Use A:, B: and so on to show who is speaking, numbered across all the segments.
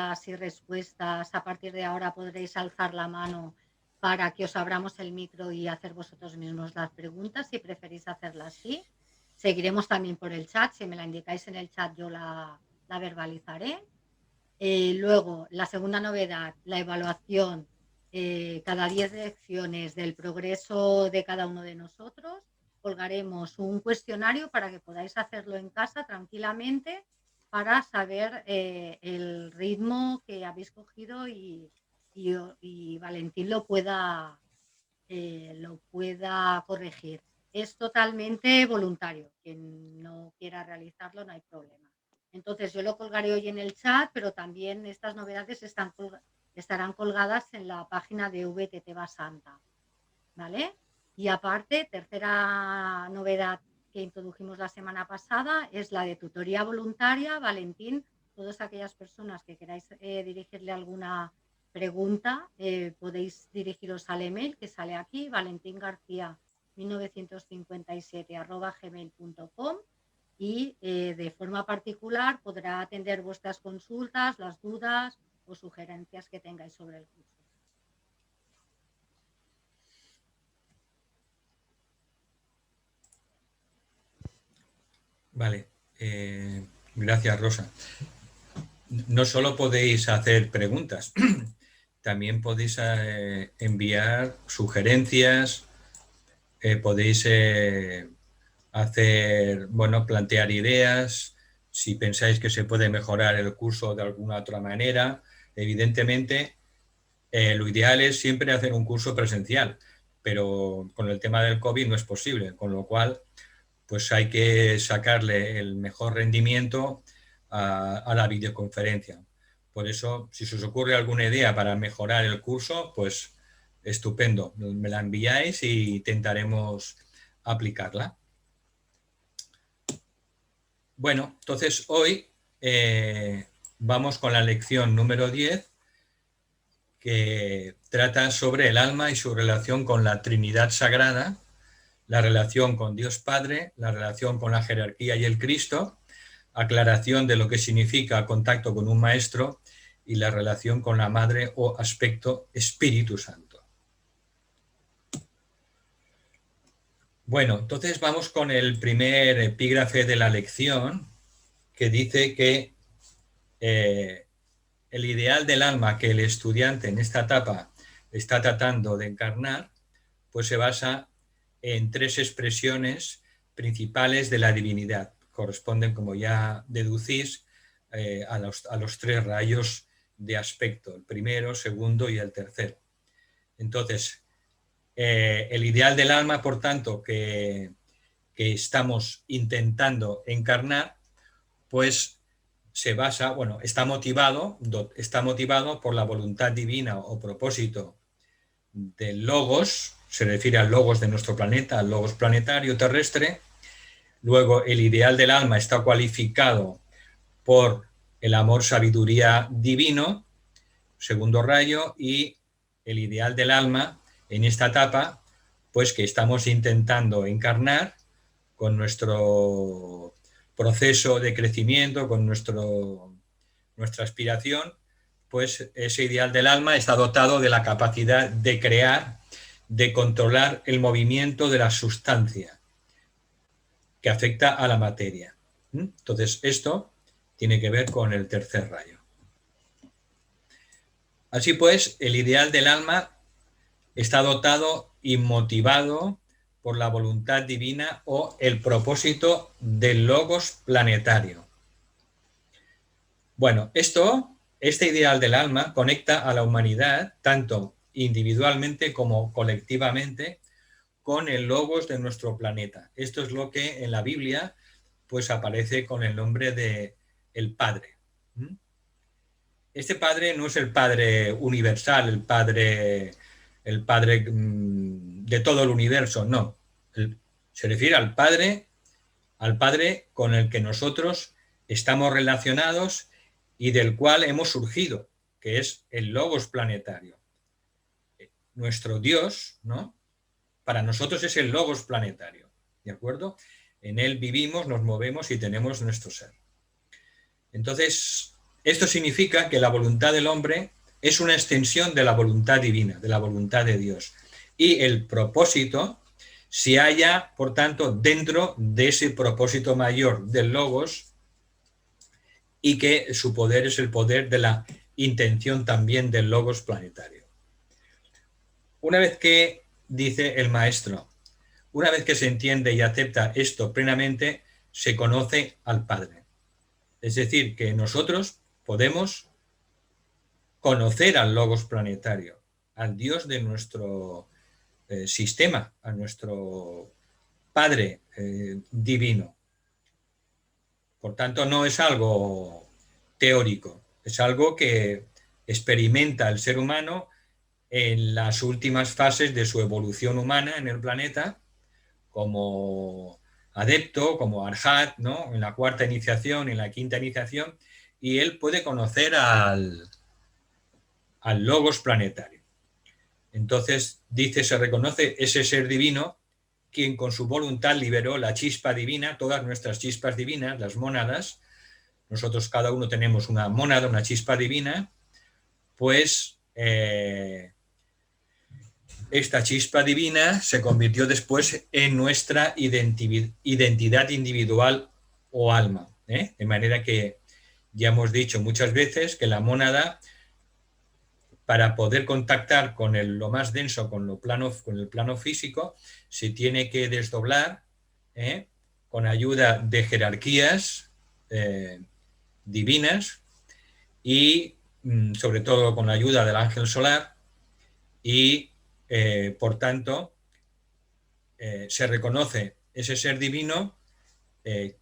A: preguntas y respuestas. A partir de ahora podréis alzar la mano para que os abramos el micro y hacer vosotros mismos las preguntas, si preferís hacerlas así. Seguiremos también por el chat. Si me la indicáis en el chat, yo la verbalizaré. Luego, la segunda novedad, la evaluación cada 10 lecciones del progreso de cada uno de nosotros. Colgaremos un cuestionario para que podáis hacerlo en casa tranquilamente para saber el ritmo que habéis cogido y Valentín lo pueda corregir. Es totalmente voluntario. Quien no quiera realizarlo, no hay problema. Entonces, yo lo colgaré hoy en el chat, pero también estas novedades estarán colgadas en la página de VTT Basanta, ¿vale? Y aparte, tercera novedad que introdujimos la semana pasada es la de tutoría voluntaria. Valentín, todas aquellas personas que queráis dirigirle alguna pregunta, podéis dirigiros al email que sale aquí, valentingarcia1957@gmail.com, y de forma particular podrá atender vuestras consultas, las dudas o sugerencias que tengáis sobre el curso.
B: Vale, gracias, Rosa. No solo podéis hacer preguntas, también podéis enviar sugerencias, podéis plantear ideas, si pensáis que se puede mejorar el curso de alguna otra manera. Evidentemente, lo ideal es siempre hacer un curso presencial, pero con el tema del COVID no es posible, con lo cual pues hay que sacarle el mejor rendimiento a la videoconferencia. Por eso, si se os ocurre alguna idea para mejorar el curso, pues estupendo, me la enviáis y intentaremos aplicarla. Bueno, entonces hoy vamos con la lección número 10, que trata sobre el alma y su relación con la Trinidad Sagrada, la relación con Dios Padre, la relación con la jerarquía y el Cristo, aclaración de lo que significa contacto con un maestro y la relación con la Madre o aspecto Espíritu Santo. Bueno, entonces vamos con el primer epígrafe de la lección, que dice que el ideal del alma que el estudiante en esta etapa está tratando de encarnar, pues se basa en tres expresiones principales de la divinidad. Corresponden, como ya deducís, a los tres rayos de aspecto, el primero, segundo y el tercero. Entonces, el ideal del alma, por tanto, que estamos intentando encarnar, pues se basa, está motivado por la voluntad divina o propósito del logos, se refiere al logos de nuestro planeta, al logos planetario terrestre. Luego, el ideal del alma está cualificado por el amor sabiduría divino, segundo rayo, y el ideal del alma en esta etapa, pues que estamos intentando encarnar con nuestro proceso de crecimiento, con nuestra aspiración, pues ese ideal del alma está dotado de la capacidad de crear, de controlar el movimiento de la sustancia que afecta a la materia. Entonces, esto tiene que ver con el tercer rayo. Así pues, el ideal del alma está dotado y motivado por la voluntad divina o el propósito del logos planetario. Bueno, este ideal del alma conecta a la humanidad tanto individualmente como colectivamente con el logos de nuestro planeta. Esto es lo que en la Biblia pues aparece con el nombre de el Padre. Este Padre no es el Padre universal, el Padre de todo el universo, no. Se refiere al Padre con el que nosotros estamos relacionados y del cual hemos surgido, que es el logos planetario. Nuestro Dios, ¿no?, para nosotros es el logos planetario, ¿de acuerdo? En él vivimos, nos movemos y tenemos nuestro ser. Entonces, Esto significa que la voluntad del hombre es una extensión de la voluntad divina, de la voluntad de Dios. Y el propósito se halla, por tanto, dentro de ese propósito mayor del Logos, y que su poder es el poder de la intención también del Logos planetario. Una vez que, dice el maestro, una vez que se entiende y acepta esto plenamente, se conoce al Padre. Es decir, que nosotros podemos conocer al Logos planetario, al Dios de nuestro sistema, a nuestro Padre divino. Por tanto, no es algo teórico, es algo que experimenta el ser humano en las últimas fases de su evolución humana en el planeta, como adepto, como arhat, ¿no? En la cuarta iniciación, en la quinta iniciación, y él puede conocer al Logos planetario. Entonces, dice, se reconoce ese ser divino, quien con su voluntad liberó la chispa divina, todas nuestras chispas divinas, las mónadas. Nosotros cada uno tenemos una mónada, una chispa divina, pues esta chispa divina se convirtió después en nuestra identidad individual o alma. De manera que ya hemos dicho muchas veces que la mónada, para poder contactar con lo más denso, con el plano físico, se tiene que desdoblar con ayuda de jerarquías divinas y sobre todo con la ayuda del ángel solar, y por tanto se reconoce ese ser divino,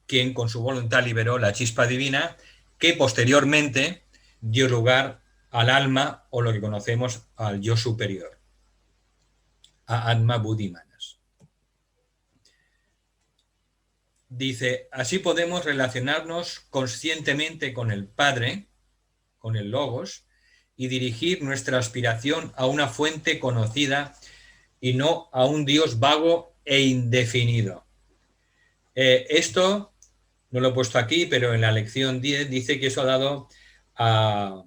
B: quien con su voluntad liberó la chispa divina, que posteriormente dio lugar al alma, o lo que conocemos al yo superior, a Atma Buddhimanas. Dice, así podemos relacionarnos conscientemente con el Padre, con el Logos, y dirigir nuestra aspiración a una fuente conocida y no a un Dios vago e indefinido. Esto no lo he puesto aquí, pero en la lección 10 dice que eso ha dado a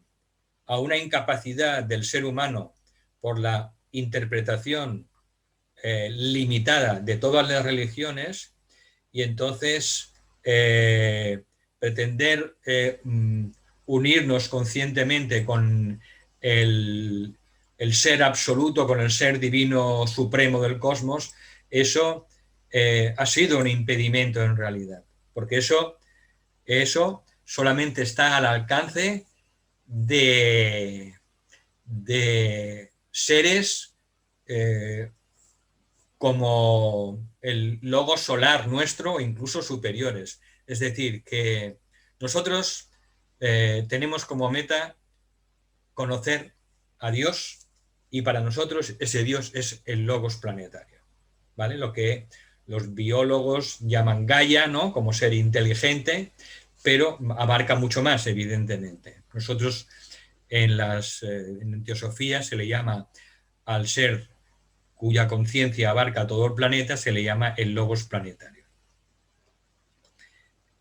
B: una incapacidad del ser humano por la interpretación limitada de todas las religiones, y entonces pretender unirnos conscientemente con el ser absoluto, con el ser divino supremo del cosmos, eso ha sido un impedimento en realidad, porque eso solamente está al alcance de seres como el logo solar nuestro, o incluso superiores. Es decir, que nosotros tenemos como meta conocer a Dios, y para nosotros ese Dios es el logos planetario, ¿vale? Lo que los biólogos llaman Gaia, ¿no? Como ser inteligente, pero abarca mucho más, evidentemente. Nosotros en teosofía se le llama al ser cuya conciencia abarca todo el planeta, se le llama el logos planetario.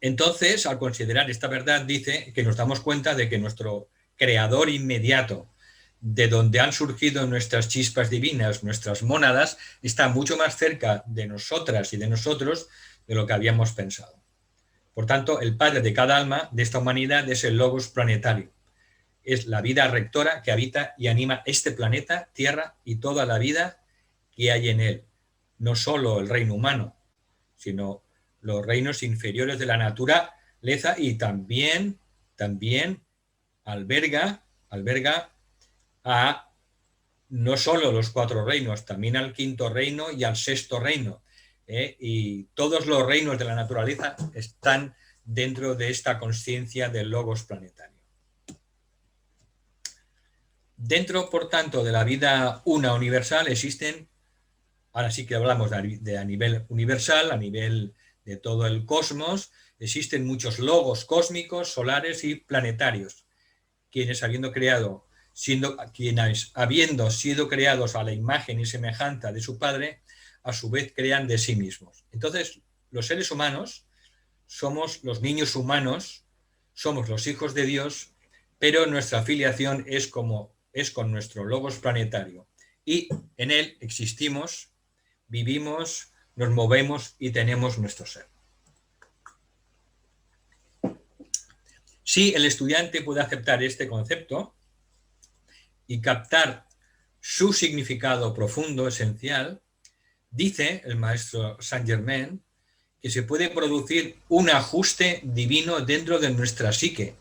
B: Entonces, al considerar esta verdad, dice que nos damos cuenta de que nuestro creador inmediato, de donde han surgido nuestras chispas divinas, nuestras mónadas, está mucho más cerca de nosotras y de nosotros de lo que habíamos pensado. Por tanto, el padre de cada alma de esta humanidad es el logos planetario. Es la vida rectora que habita y anima este planeta, Tierra, y toda la vida que hay en él. No solo el reino humano, sino los reinos inferiores de la naturaleza, y también alberga a no solo los 4 reinos, también al 5.º reino y al 6.º reino. Y todos los reinos de la naturaleza están dentro de esta conciencia del logos planetario. Dentro, por tanto, de la vida una universal existen, ahora sí que hablamos de a nivel universal, a nivel de todo el cosmos, existen muchos logos cósmicos, solares y planetarios, quienes habiendo sido creados a la imagen y semejanza de su Padre, a su vez crean de sí mismos. Entonces, los seres humanos somos los niños humanos, somos los hijos de Dios, pero nuestra filiación es con nuestro logos planetario y en él existimos, vivimos, nos movemos y tenemos nuestro ser. Si el estudiante puede aceptar este concepto y captar su significado profundo, esencial, dice el maestro Saint-Germain que se puede producir un ajuste divino dentro de nuestra psique,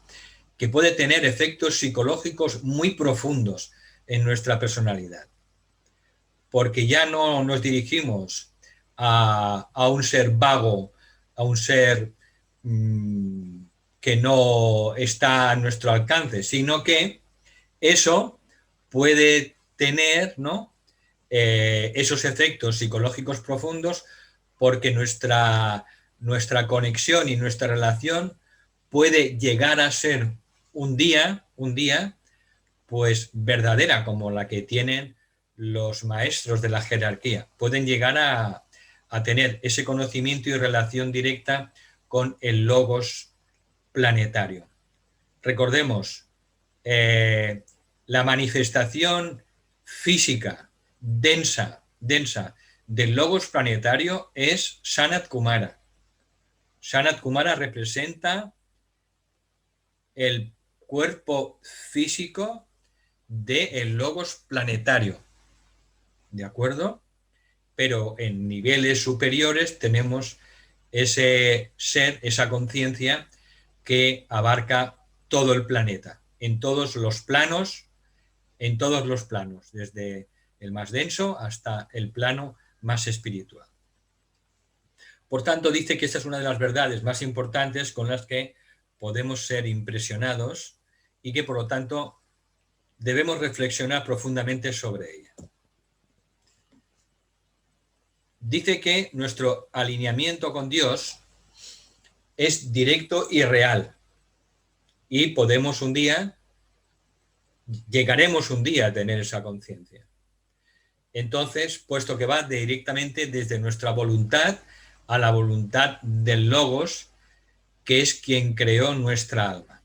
B: que puede tener efectos psicológicos muy profundos en nuestra personalidad. Porque ya no nos dirigimos a un ser vago, a un ser que no está a nuestro alcance, sino que eso puede tener, ¿no?, esos efectos psicológicos profundos porque nuestra conexión y nuestra relación puede llegar a ser un día, pues verdadera, como la que tienen los maestros de la jerarquía. Pueden llegar a tener ese conocimiento y relación directa con el logos planetario. Recordemos, la manifestación física densa del logos planetario es Sanat Kumara. Sanat Kumara representa el cuerpo físico del logos planetario, ¿de acuerdo? Pero en niveles superiores tenemos ese ser, esa conciencia que abarca todo el planeta, en todos los planos, desde el más denso hasta el plano más espiritual. Por tanto, dice que esta es una de las verdades más importantes con las que podemos ser impresionados y que, por lo tanto, debemos reflexionar profundamente sobre ella. Dice que nuestro alineamiento con Dios es directo y real y llegaremos un día a tener esa conciencia. Entonces, puesto que va directamente desde nuestra voluntad a la voluntad del Logos, que es quien creó nuestra alma.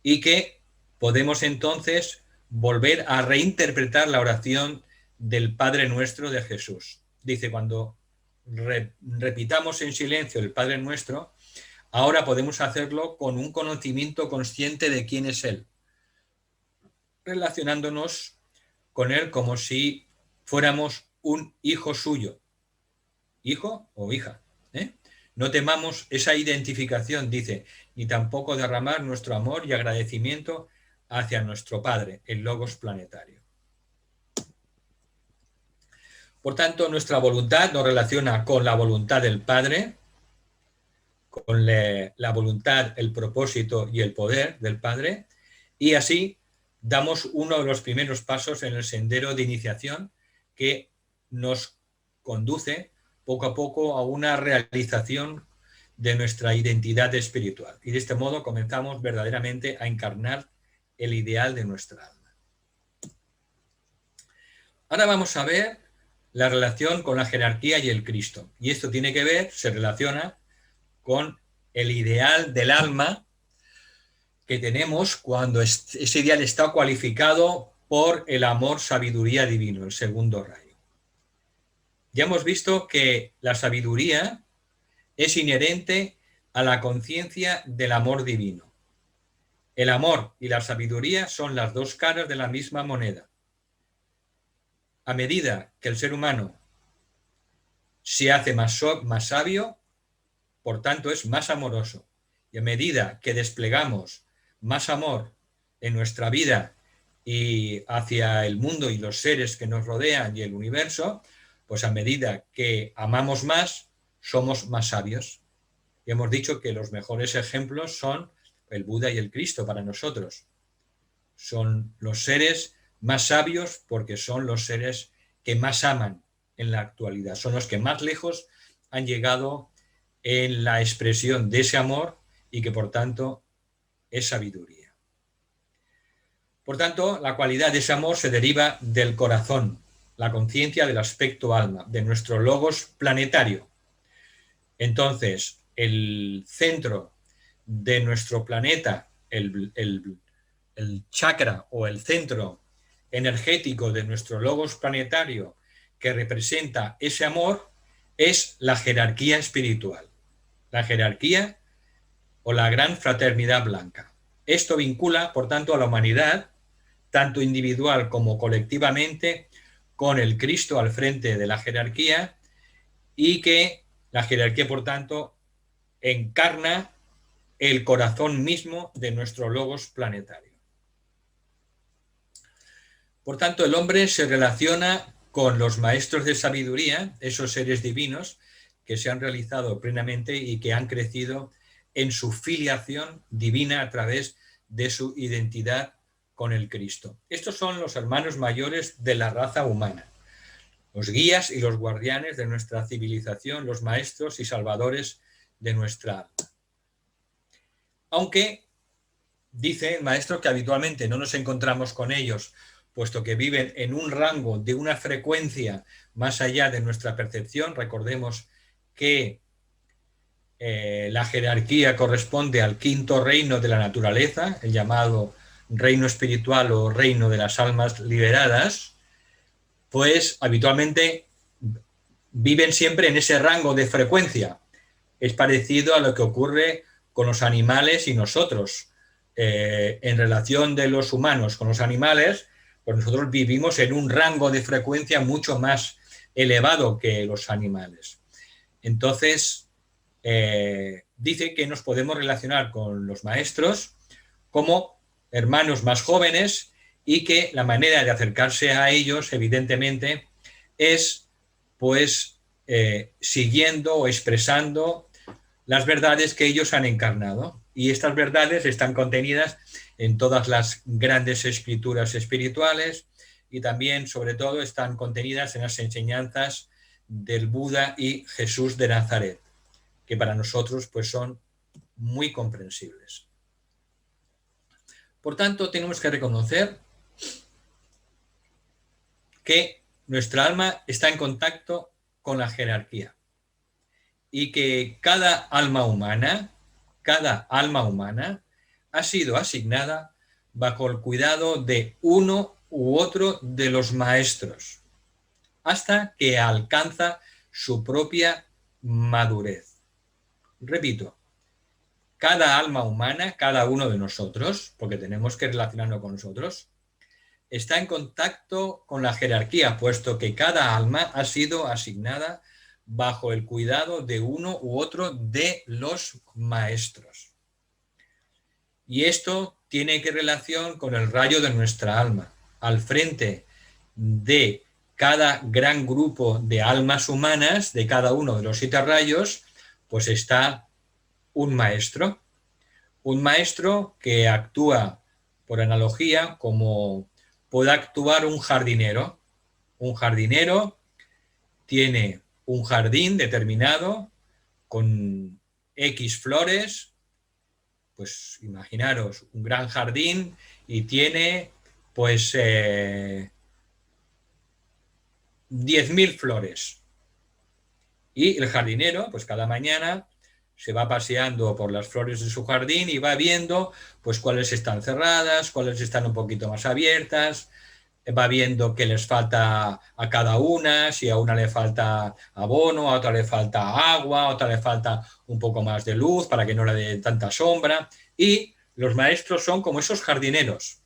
B: Y que podemos entonces volver a reinterpretar la oración del Padre Nuestro de Jesús. Dice, cuando repitamos en silencio el Padre Nuestro, ahora podemos hacerlo con un conocimiento consciente de quién es Él, relacionándonos con Él como si fuéramos un hijo suyo, hijo o hija. No temamos esa identificación, dice, ni tampoco derramar nuestro amor y agradecimiento hacia nuestro Padre, el Logos planetario. Por tanto, nuestra voluntad nos relaciona con la voluntad del Padre, con la voluntad, el propósito y el poder del Padre, y así damos uno de los primeros pasos en el sendero de iniciación que nos conduce poco a poco a una realización de nuestra identidad espiritual. Y de este modo comenzamos verdaderamente a encarnar el ideal de nuestra alma. Ahora vamos a ver la relación con la jerarquía y el Cristo. Y esto tiene que ver, se relaciona con el ideal del alma que tenemos cuando ese ideal está cualificado por el amor, sabiduría divino, el segundo rayo. Ya hemos visto que la sabiduría es inherente a la conciencia del amor divino. El amor y la sabiduría son las dos caras de la misma moneda. A medida que el ser humano se hace más sabio, por tanto es más amoroso. Y a medida que desplegamos más amor en nuestra vida y hacia el mundo y los seres que nos rodean y el universo, pues a medida que amamos más, somos más sabios. Y hemos dicho que los mejores ejemplos son el Buda y el Cristo para nosotros. Son los seres más sabios porque son los seres que más aman en la actualidad. Son los que más lejos han llegado en la expresión de ese amor y que por tanto es sabiduría. Por tanto, la cualidad de ese amor se deriva del corazón, la conciencia del aspecto alma, de nuestro logos planetario. Entonces, el centro de nuestro planeta el chakra o el centro energético de nuestro logos planetario que representa ese amor es la jerarquía espiritual, la jerarquía o la gran fraternidad blanca. Esto vincula, por tanto, a la humanidad, tanto individual como colectivamente, con el Cristo al frente de la jerarquía, y que la jerarquía, por tanto, encarna el corazón mismo de nuestro logos planetario. Por tanto, el hombre se relaciona con los maestros de sabiduría, esos seres divinos que se han realizado plenamente y que han crecido en su filiación divina a través de su identidad con el Cristo. Estos son los hermanos mayores de la raza humana, los guías y los guardianes de nuestra civilización, los maestros y salvadores de nuestra alma. Aunque dice el maestro que habitualmente no nos encontramos con ellos, puesto que viven en un rango de una frecuencia más allá de nuestra percepción. Recordemos que la jerarquía corresponde al quinto reino de la naturaleza, el llamado reino espiritual o reino de las almas liberadas, pues habitualmente viven siempre en ese rango de frecuencia. Es parecido a lo que ocurre con los animales y nosotros. En relación de los humanos con los animales, pues nosotros vivimos en un rango de frecuencia mucho más elevado que los animales. Entonces, dice que nos podemos relacionar con los maestros como hermanos más jóvenes y que la manera de acercarse a ellos, evidentemente, es pues siguiendo o expresando las verdades que ellos han encarnado. Y estas verdades están contenidas en todas las grandes escrituras espirituales y también, sobre todo, están contenidas en las enseñanzas del Buda y Jesús de Nazaret, que para nosotros pues son muy comprensibles. Por tanto, tenemos que reconocer que nuestra alma está en contacto con la jerarquía y que cada alma humana ha sido asignada bajo el cuidado de uno u otro de los maestros hasta que alcanza su propia madurez. Repito, cada alma humana, cada uno de nosotros, porque tenemos que relacionarnos con nosotros, está en contacto con la jerarquía, puesto que cada alma ha sido asignada bajo el cuidado de uno u otro de los maestros. Y esto tiene que relación con el rayo de nuestra alma. Al frente de cada gran grupo de almas humanas, de cada uno de los 7 rayos, pues está un maestro que actúa por analogía como puede actuar un jardinero. Un jardinero tiene un jardín determinado con X flores, pues imaginaros un gran jardín y tiene pues 10.000 flores. Y el jardinero, pues cada mañana se va paseando por las flores de su jardín y va viendo pues cuáles están cerradas, cuáles están un poquito más abiertas, va viendo qué les falta a cada una, si a una le falta abono, a otra le falta agua, a otra le falta un poco más de luz para que no le dé tanta sombra. Y los maestros son como esos jardineros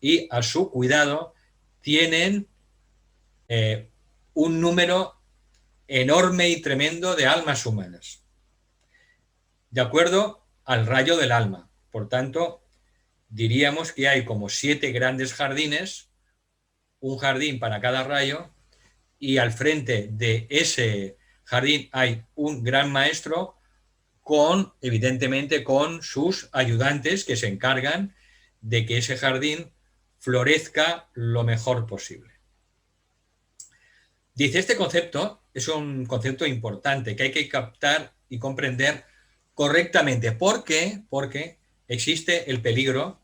B: y a su cuidado tienen un número enorme y tremendo de almas humanas, de acuerdo al rayo del alma. Por tanto, diríamos que hay como 7 grandes jardines, un jardín para cada rayo, y al frente de ese jardín hay un gran maestro evidentemente con sus ayudantes que se encargan de que ese jardín florezca lo mejor posible. Dice, este concepto es un concepto importante que hay que captar y comprender correctamente. ¿Por qué? Porque existe el peligro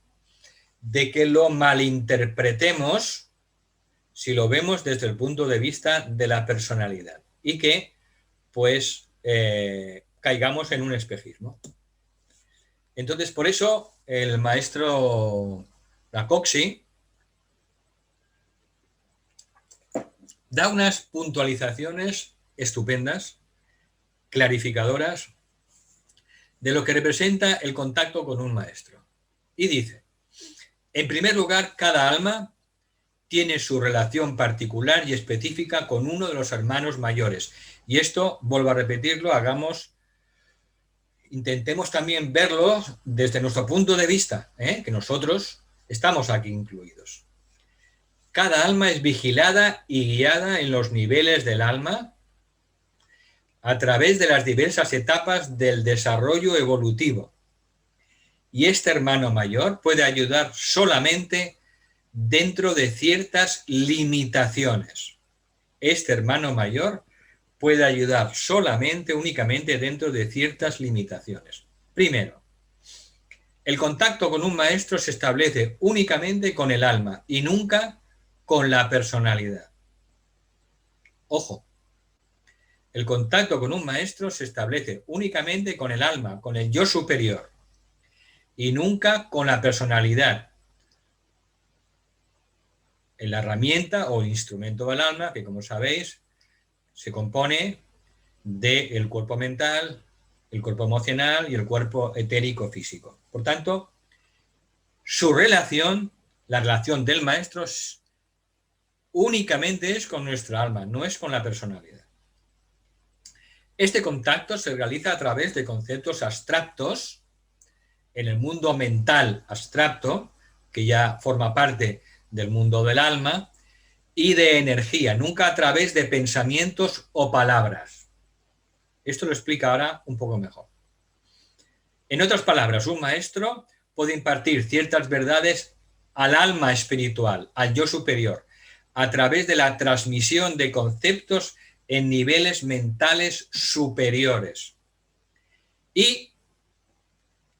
B: de que lo malinterpretemos si lo vemos desde el punto de vista de la personalidad y que pues caigamos en un espejismo. Entonces, por eso el maestro Rakoczy da unas puntualizaciones estupendas, clarificadoras, de lo que representa el contacto con un maestro. Y dice, en primer lugar, cada alma tiene su relación particular y específica con uno de los hermanos mayores. Y esto, vuelvo a repetirlo, intentemos también verlo desde nuestro punto de vista, que nosotros estamos aquí incluidos. Cada alma es vigilada y guiada en los niveles del alma a través de las diversas etapas del desarrollo evolutivo. Y este hermano mayor puede ayudar solamente dentro de ciertas limitaciones. Este hermano mayor puede ayudar únicamente dentro de ciertas limitaciones. Primero, el contacto con un maestro se establece únicamente con el alma y nunca con la personalidad. Ojo, el contacto con un maestro se establece únicamente con el alma, con el yo superior, y nunca con la personalidad. En la herramienta o instrumento del alma, que como sabéis, se compone del cuerpo mental, el cuerpo emocional y el cuerpo etérico físico. Por tanto, su relación, la relación del maestro, únicamente es con nuestra alma, no es con la personalidad. Este contacto se realiza a través de conceptos abstractos en el mundo mental abstracto, que ya forma parte del mundo del alma, y de energía, nunca a través de pensamientos o palabras. Esto lo explica ahora un poco mejor. En otras palabras, un maestro puede impartir ciertas verdades al alma espiritual, al yo superior, a través de la transmisión de conceptos en niveles mentales superiores. Y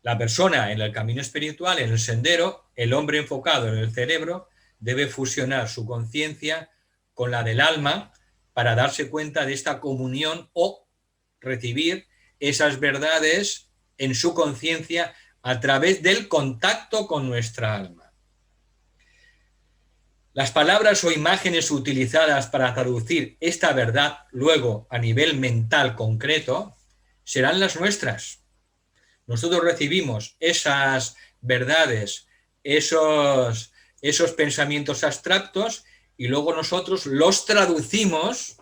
B: la persona en el camino espiritual, en el sendero, el hombre enfocado en el cerebro, debe fusionar su conciencia con la del alma para darse cuenta de esta comunión o recibir esas verdades en su conciencia a través del contacto con nuestra alma. Las palabras o imágenes utilizadas para traducir esta verdad luego a nivel mental concreto serán las nuestras. Nosotros recibimos esas verdades, esos pensamientos abstractos y luego nosotros los traducimos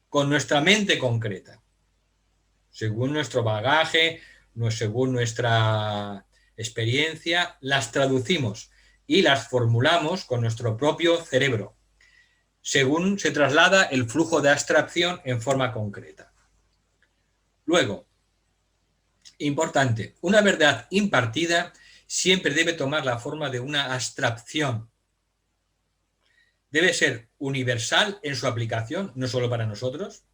B: con nuestra mente concreta, según nuestro bagaje, según nuestra experiencia, las traducimos y las formulamos con nuestro propio cerebro, según se traslada el flujo de abstracción en forma concreta. Luego, importante, una verdad impartida siempre debe tomar la forma de una abstracción. Debe ser universal en su aplicación, no solo para nosotros.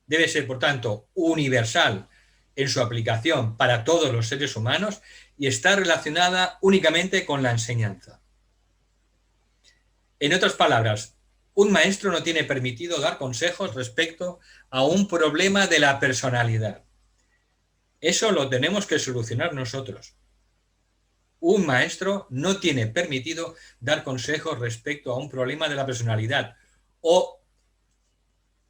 B: Debe ser, por tanto, universal en su aplicación para todos los seres humanos y está relacionada únicamente con la enseñanza. En otras palabras, un maestro no tiene permitido dar consejos respecto a un problema de la personalidad. Eso lo tenemos que solucionar nosotros. Un maestro no tiene permitido dar consejos respecto a un problema de la personalidad o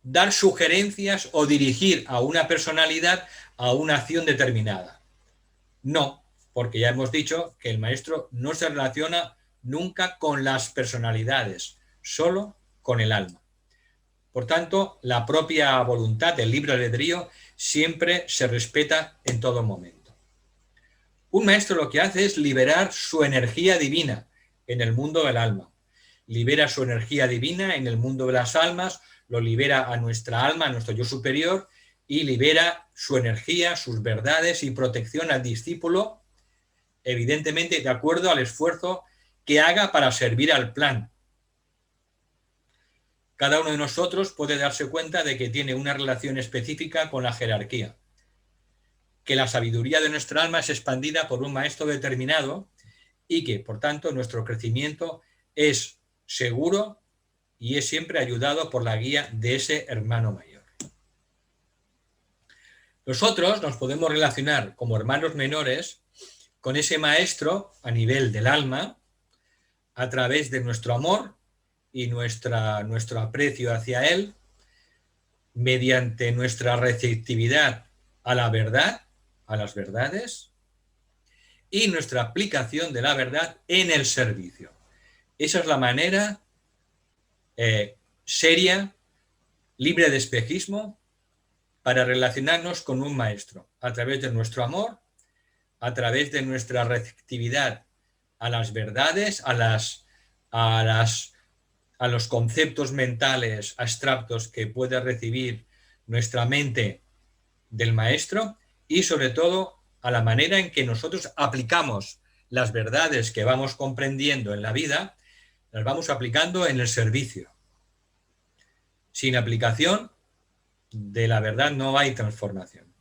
B: dar sugerencias o dirigir a una personalidad a una acción determinada. No, porque ya hemos dicho que el maestro no se relaciona nunca con las personalidades, solo con el alma. Por tanto, la propia voluntad, el libre albedrío, siempre se respeta en todo momento. Un maestro lo que hace es liberar su energía divina en el mundo del alma. Libera su energía divina en el mundo de las almas, lo libera a nuestra alma, a nuestro yo superior, y libera su energía, sus verdades y protección al discípulo, evidentemente de acuerdo al esfuerzo que haga para servir al plan. Cada uno de nosotros puede darse cuenta de que tiene una relación específica con la jerarquía, que la sabiduría de nuestra alma es expandida por un maestro determinado y que, por tanto, nuestro crecimiento es seguro y es siempre ayudado por la guía de ese hermano mayor. Nosotros nos podemos relacionar como hermanos menores con ese maestro a nivel del alma a través de nuestro amor y nuestro aprecio hacia él, mediante nuestra receptividad a la verdad, a las verdades, y nuestra aplicación de la verdad en el servicio. Esa es la manera seria, libre de espejismo, para relacionarnos con un maestro, a través de nuestro amor, a través de nuestra receptividad a las verdades, a los conceptos mentales abstractos que puede recibir nuestra mente del maestro, y sobre todo a la manera en que nosotros aplicamos las verdades que vamos comprendiendo en la vida, las vamos aplicando en el servicio. Sin aplicación de la verdad no hay transformación.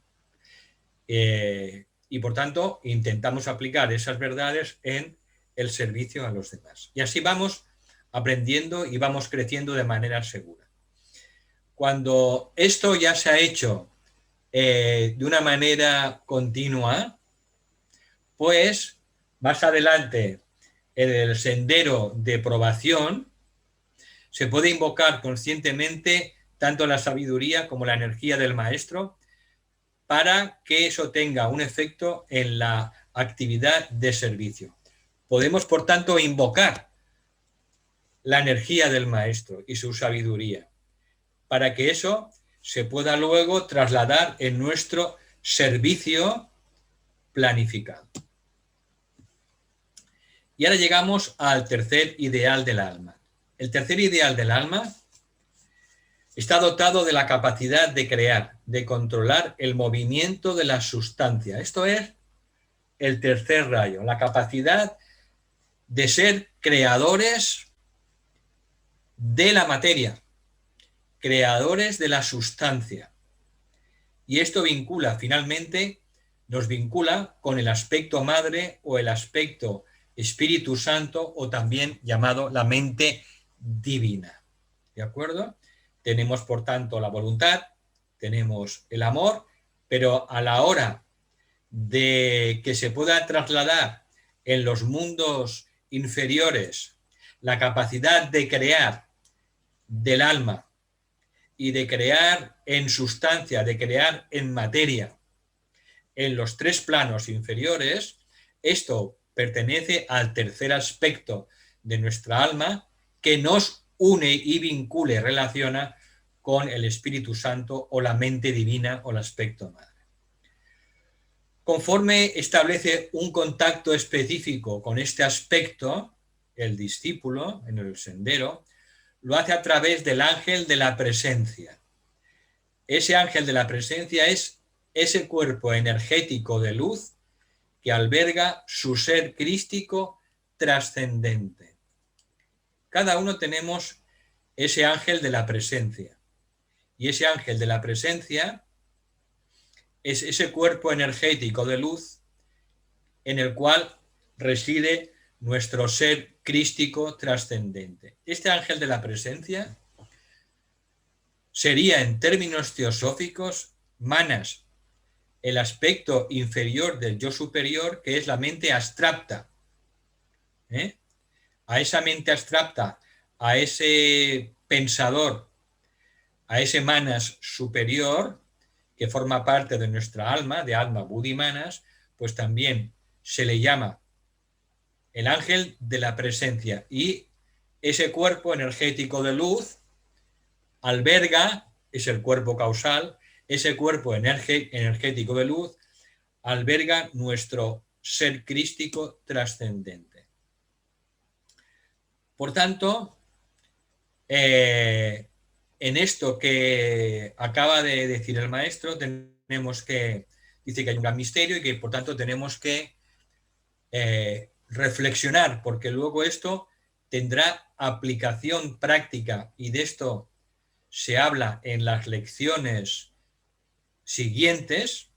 B: Y por tanto intentamos aplicar esas verdades en el servicio a los demás. Y así vamos aprendiendo y vamos creciendo de manera segura. Cuando esto ya se ha hecho de una manera continua, pues más adelante en el sendero de probación se puede invocar conscientemente tanto la sabiduría como la energía del maestro para que eso tenga un efecto en la actividad de servicio. Podemos, por tanto, invocar la energía del maestro y su sabiduría para que eso se pueda luego trasladar en nuestro servicio planificado. Y ahora llegamos al tercer ideal del alma. El tercer ideal del alma está dotado de la capacidad de crear, de controlar el movimiento de la sustancia. Esto es el tercer rayo, la capacidad de ser creadores de la materia, creadores de la sustancia. Y esto finalmente nos vincula con el aspecto madre o el aspecto Espíritu Santo, o también llamado la mente divina. ¿De acuerdo? Tenemos, por tanto, la voluntad, tenemos el amor, pero a la hora de que se pueda trasladar en los mundos inferiores la capacidad de crear del alma y de crear en sustancia, de crear en materia, en los tres planos inferiores, esto pertenece al tercer aspecto de nuestra alma que nos une y vincula y relaciona con el Espíritu Santo o la mente divina o el aspecto madre. Conforme establece un contacto específico con este aspecto, el discípulo en el sendero lo hace a través del ángel de la presencia. Ese ángel de la presencia es ese cuerpo energético de luz que alberga su ser crístico trascendente. Cada uno tenemos ese ángel de la presencia. Y ese ángel de la presencia es ese cuerpo energético de luz en el cual reside nuestro ser crístico trascendente. Este ángel de la presencia sería, en términos teosóficos, Manas, el aspecto inferior del yo superior, que es la mente abstracta. A esa mente abstracta, a ese pensador, a ese Manas superior, que forma parte de nuestra alma, de alma Buddhi Manas, pues también se le llama el ángel de la presencia. Y ese cuerpo energético de luz alberga, es el cuerpo causal, ese cuerpo energético de luz alberga nuestro ser crístico trascendente. Por tanto, en esto que acaba de decir el maestro, tenemos que, dice que hay un gran misterio y que por tanto tenemos que reflexionar, porque luego esto tendrá aplicación práctica, y de esto se habla en las lecciones siguientes.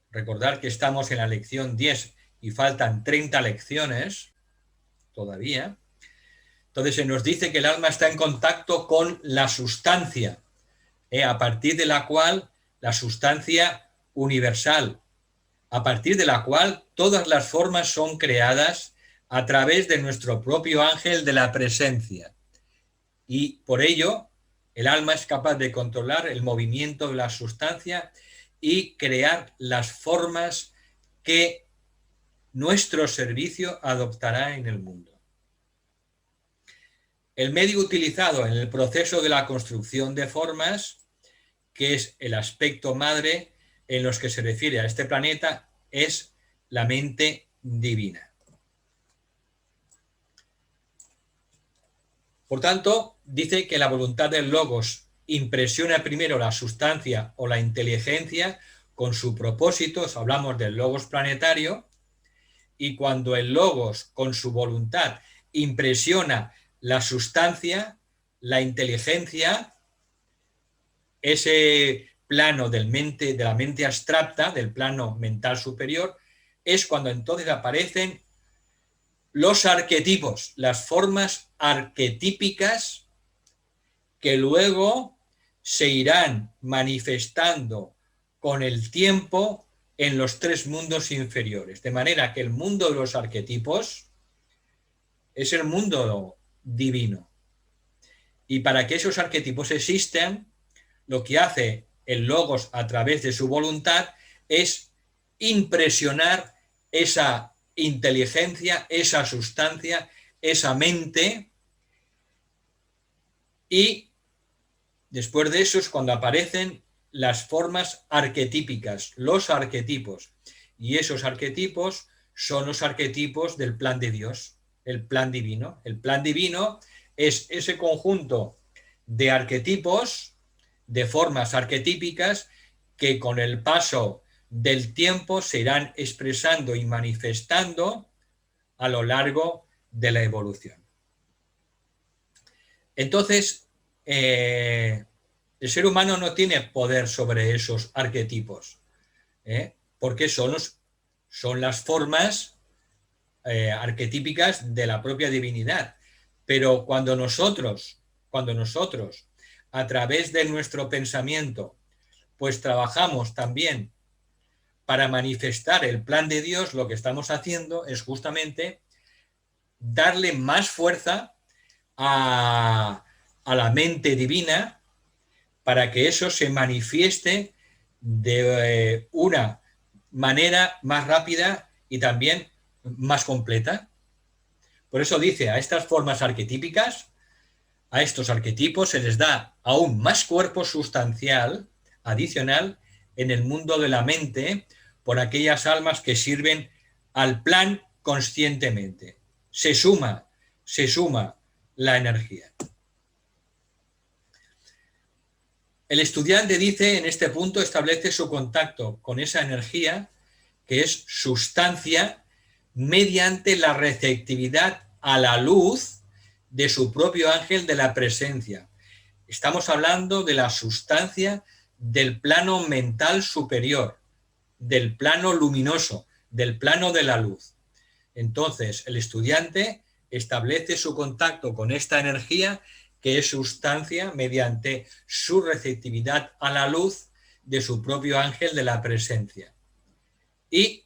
B: Recordar que estamos en la lección 10 y faltan 30 lecciones todavía. Entonces se nos dice que el alma está en contacto con la sustancia, a partir de la cual la sustancia universal, a partir de la cual todas las formas son creadas a través de nuestro propio ángel de la presencia. Y por ello, el alma es capaz de controlar el movimiento de la sustancia y crear las formas que nuestro servicio adoptará en el mundo. El medio utilizado en el proceso de la construcción de formas, que es el aspecto madre en los que se refiere a este planeta, es la mente divina. Por tanto, dice que la voluntad del Logos impresiona primero la sustancia o la inteligencia con su propósito, hablamos del Logos planetario, y cuando el Logos con su voluntad impresiona la sustancia, la inteligencia, ese plano de la mente abstracta, del plano mental superior, es cuando entonces aparecen los arquetipos, las formas arquetípicas que luego se irán manifestando con el tiempo en los tres mundos inferiores. De manera que el mundo de los arquetipos es el mundo divino. Y para que esos arquetipos existan, lo que hace el Logos a través de su voluntad es impresionar esa inteligencia, esa sustancia, esa mente, y después de eso es cuando aparecen las formas arquetípicas, los arquetipos. Y esos arquetipos son los arquetipos del plan de Dios, el plan divino. El plan divino es ese conjunto de arquetipos, de formas arquetípicas, que con el paso del tiempo se irán expresando y manifestando a lo largo de la evolución. Entonces, el ser humano no tiene poder sobre esos arquetipos, porque son las formas arquetípicas de la propia divinidad. Pero cuando nosotros, a través de nuestro pensamiento, pues trabajamos también para manifestar el plan de Dios, lo que estamos haciendo es justamente darle más fuerza a la mente divina para que eso se manifieste de una manera más rápida y también más completa. Por eso dice, a estas formas arquetípicas, a estos arquetipos se les da aún más cuerpo sustancial adicional en el mundo de la mente por aquellas almas que sirven al plan conscientemente. Se suma la energía. El estudiante dice, en este punto, establece su contacto con esa energía, que es sustancia, mediante la receptividad a la luz de su propio ángel de la presencia. Estamos hablando de la sustancia del plano mental superior, del plano luminoso, del plano de la luz. Entonces, el estudiante establece su contacto con esta energía, que es sustancia, mediante su receptividad a la luz de su propio ángel de la presencia. Y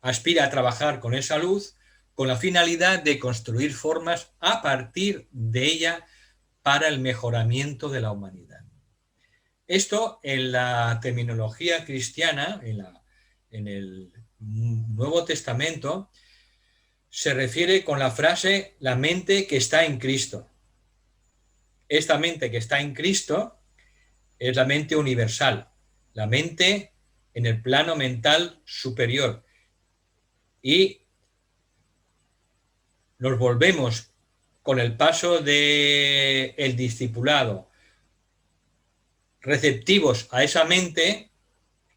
B: aspira a trabajar con esa luz con la finalidad de construir formas a partir de ella para el mejoramiento de la humanidad. Esto en la terminología cristiana, en el Nuevo Testamento, se refiere con la frase la mente que está en Cristo. Esta mente que está en Cristo es la mente universal, la mente en el plano mental superior. Y nos volvemos con el paso del discipulado receptivos a esa mente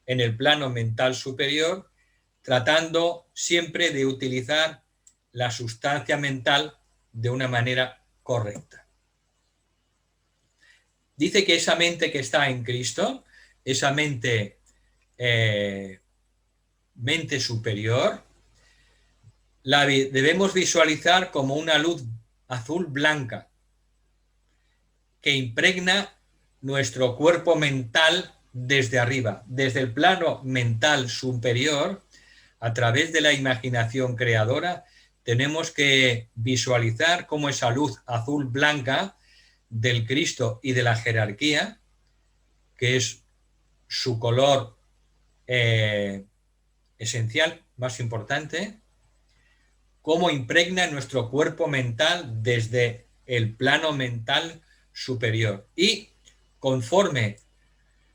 B: en el plano mental superior, tratando siempre de utilizar la sustancia mental de una manera correcta. Dice que esa mente que está en Cristo, esa mente superior, la debemos visualizar como una luz azul blanca que impregna nuestro cuerpo mental desde arriba, desde el plano mental superior, a través de la imaginación creadora, tenemos que visualizar cómo esa luz azul blanca del Cristo y de la jerarquía, que es su color esencial, más importante, cómo impregna nuestro cuerpo mental desde el plano mental superior. Y conforme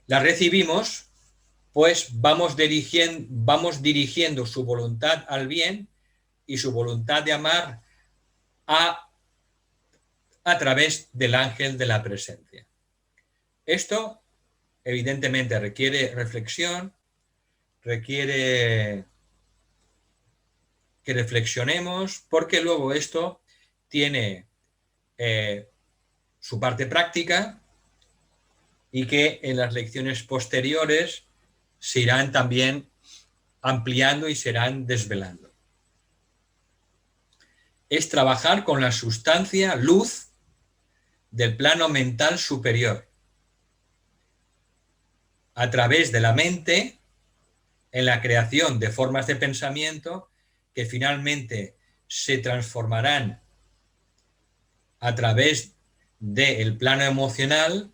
B: la recibimos, pues vamos dirigiendo su voluntad al bien y su voluntad de amar a través del ángel de la presencia. Esto evidentemente requiere reflexión, requiere que reflexionemos, porque luego esto tiene su parte práctica y que en las lecciones posteriores se irán también ampliando y se irán desvelando. Es trabajar con la sustancia luz del plano mental superior, a través de la mente, en la creación de formas de pensamiento que finalmente se transformarán a través del plano emocional,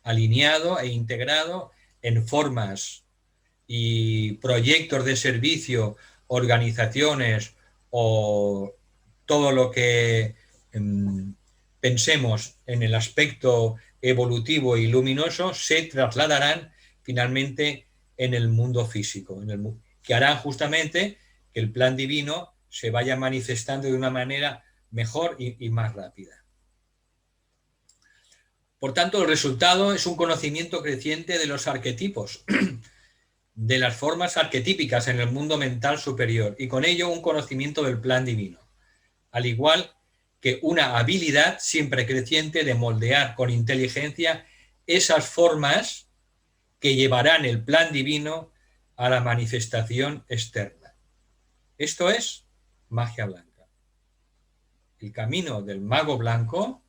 B: alineado e integrado en formas y proyectos de servicio, organizaciones o todo lo que pensemos en el aspecto evolutivo y luminoso se trasladarán finalmente en el mundo físico, que harán justamente que el plan divino se vaya manifestando de una manera mejor y más rápida. Por tanto, el resultado es un conocimiento creciente de los arquetipos, de las formas arquetípicas en el mundo mental superior, y con ello un conocimiento del plan divino, al igual que una habilidad siempre creciente de moldear con inteligencia esas formas que llevarán el plan divino a la manifestación externa. Esto es magia blanca. El camino del mago blanco,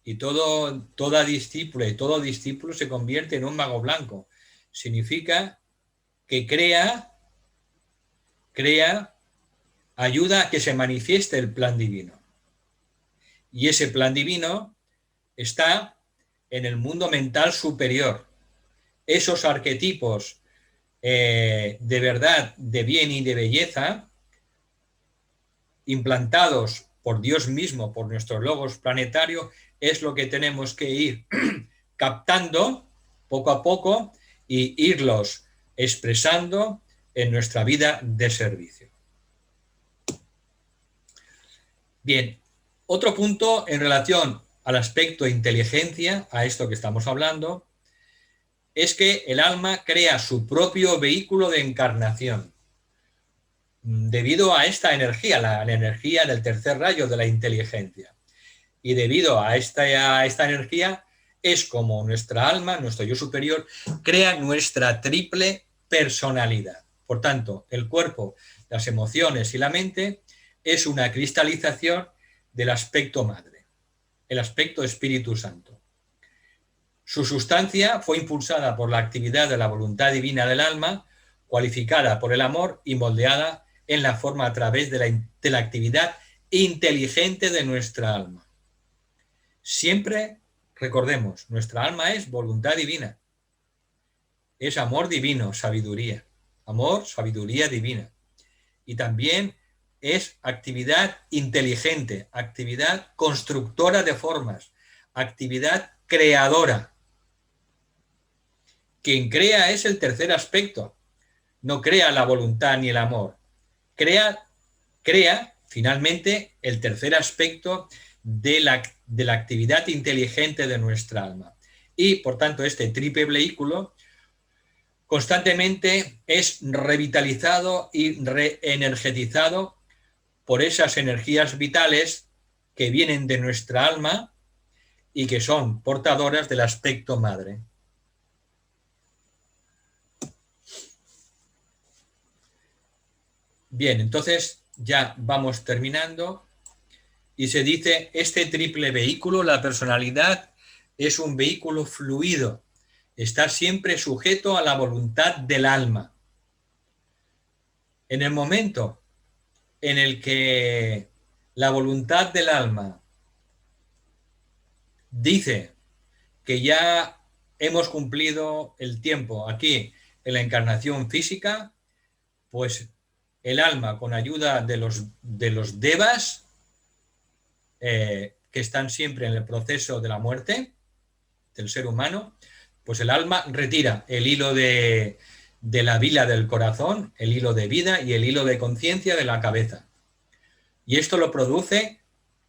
B: y toda discípula y todo discípulo se convierte en un mago blanco. Significa que crea, ayuda a que se manifieste el plan divino. Y ese plan divino está en el mundo mental superior. Esos arquetipos de verdad, de bien y de belleza, implantados por Dios mismo, por nuestro logos planetario, es lo que tenemos que ir captando poco a poco y irlos expresando en nuestra vida de servicio. Bien, otro punto en relación al aspecto inteligencia, a esto que estamos hablando, es que el alma crea su propio vehículo de encarnación. Debido a esta energía, la energía del tercer rayo de la inteligencia. Y debido a esta energía, es como nuestra alma, nuestro yo superior, crea nuestra triple personalidad. Por tanto, el cuerpo, las emociones y la mente es una cristalización del aspecto madre, el aspecto Espíritu Santo. Su sustancia fue impulsada por la actividad de la voluntad divina del alma, cualificada por el amor y moldeada en la forma a través de la actividad inteligente de nuestra alma. Siempre recordemos, nuestra alma es voluntad divina, es amor divino, sabiduría, amor, sabiduría divina. Y también es actividad inteligente, actividad constructora de formas, actividad creadora. Quien crea es el tercer aspecto, no crea la voluntad ni el amor. Crea finalmente el tercer aspecto de la actividad inteligente de nuestra alma. Y por tanto este triple vehículo constantemente es revitalizado y reenergetizado por esas energías vitales que vienen de nuestra alma y que son portadoras del aspecto madre. Bien, entonces ya vamos terminando y se dice, este triple vehículo, la personalidad, es un vehículo fluido está siempre sujeto a la voluntad del alma. En el momento en el que la voluntad del alma dice que ya hemos cumplido el tiempo aquí en la encarnación física, pues el alma, con ayuda de los devas, que están siempre en el proceso de la muerte del ser humano, pues el alma retira el hilo de la vila del corazón, el hilo de vida y el hilo de conciencia de la cabeza. Y esto lo produce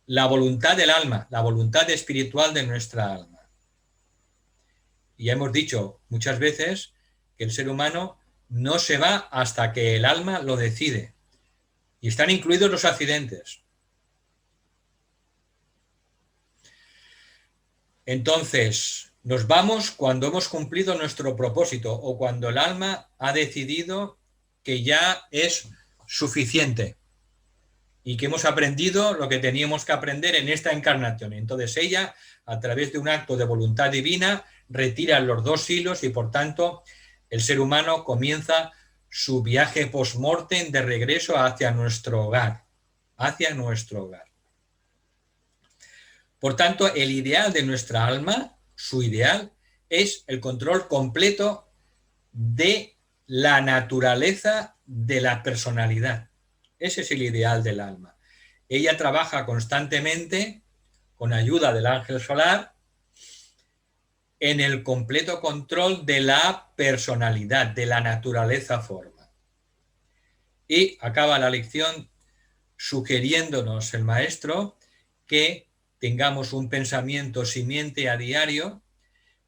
B: la voluntad del alma, la voluntad espiritual de nuestra alma. Y ya hemos dicho muchas veces que el ser humano no se va hasta que el alma lo decide. Y están incluidos los accidentes. Entonces, nos vamos cuando hemos cumplido nuestro propósito o cuando el alma ha decidido que ya es suficiente y que hemos aprendido lo que teníamos que aprender en esta encarnación. Entonces ella, a través de un acto de voluntad divina, retira los dos hilos y por tanto el ser humano comienza su viaje post-mortem de regreso hacia nuestro hogar, Por tanto, el ideal de nuestra alma, su ideal, es el control completo de la naturaleza de la personalidad. Ese es el ideal del alma. Ella trabaja constantemente, con ayuda del ángel solar, en el completo control de la personalidad, de la naturaleza forma. Y acaba la lección sugiriéndonos el maestro que tengamos un pensamiento simiente a diario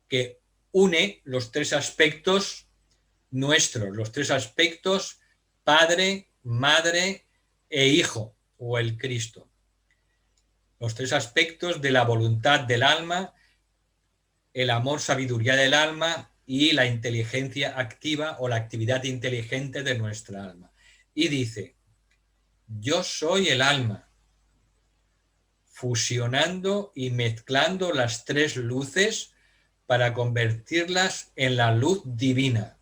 B: que une los tres aspectos nuestros, los tres aspectos Padre, Madre e Hijo, o el Cristo. Los tres aspectos de la voluntad del alma, el amor, sabiduría del alma y la inteligencia activa o la actividad inteligente de nuestra alma. Y dice, yo soy el alma, fusionando y mezclando las tres luces para convertirlas en la luz divina.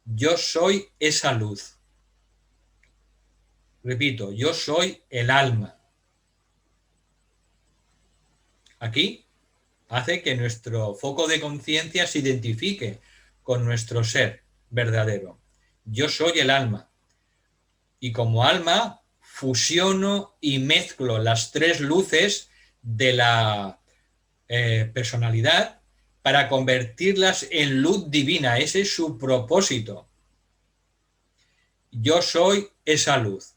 B: Yo soy esa luz. Repito, yo soy el alma. Aquí hace que nuestro foco de conciencia se identifique con nuestro ser verdadero. Yo soy el alma. Y como alma fusiono y mezclo las tres luces de la personalidad para convertirlas en luz divina. Ese es su propósito. Yo soy esa luz.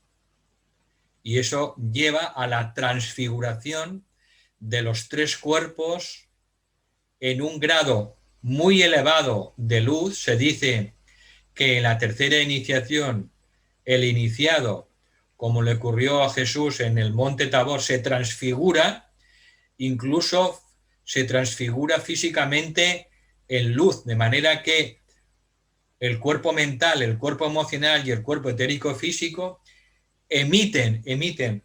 B: Y eso lleva a la transfiguración de los tres cuerpos en un grado muy elevado de luz. Se dice que en la tercera iniciación el iniciado, como le ocurrió a Jesús en el monte Tabor, se transfigura, incluso se transfigura físicamente en luz, de manera que el cuerpo mental, el cuerpo emocional y el cuerpo etérico físico emiten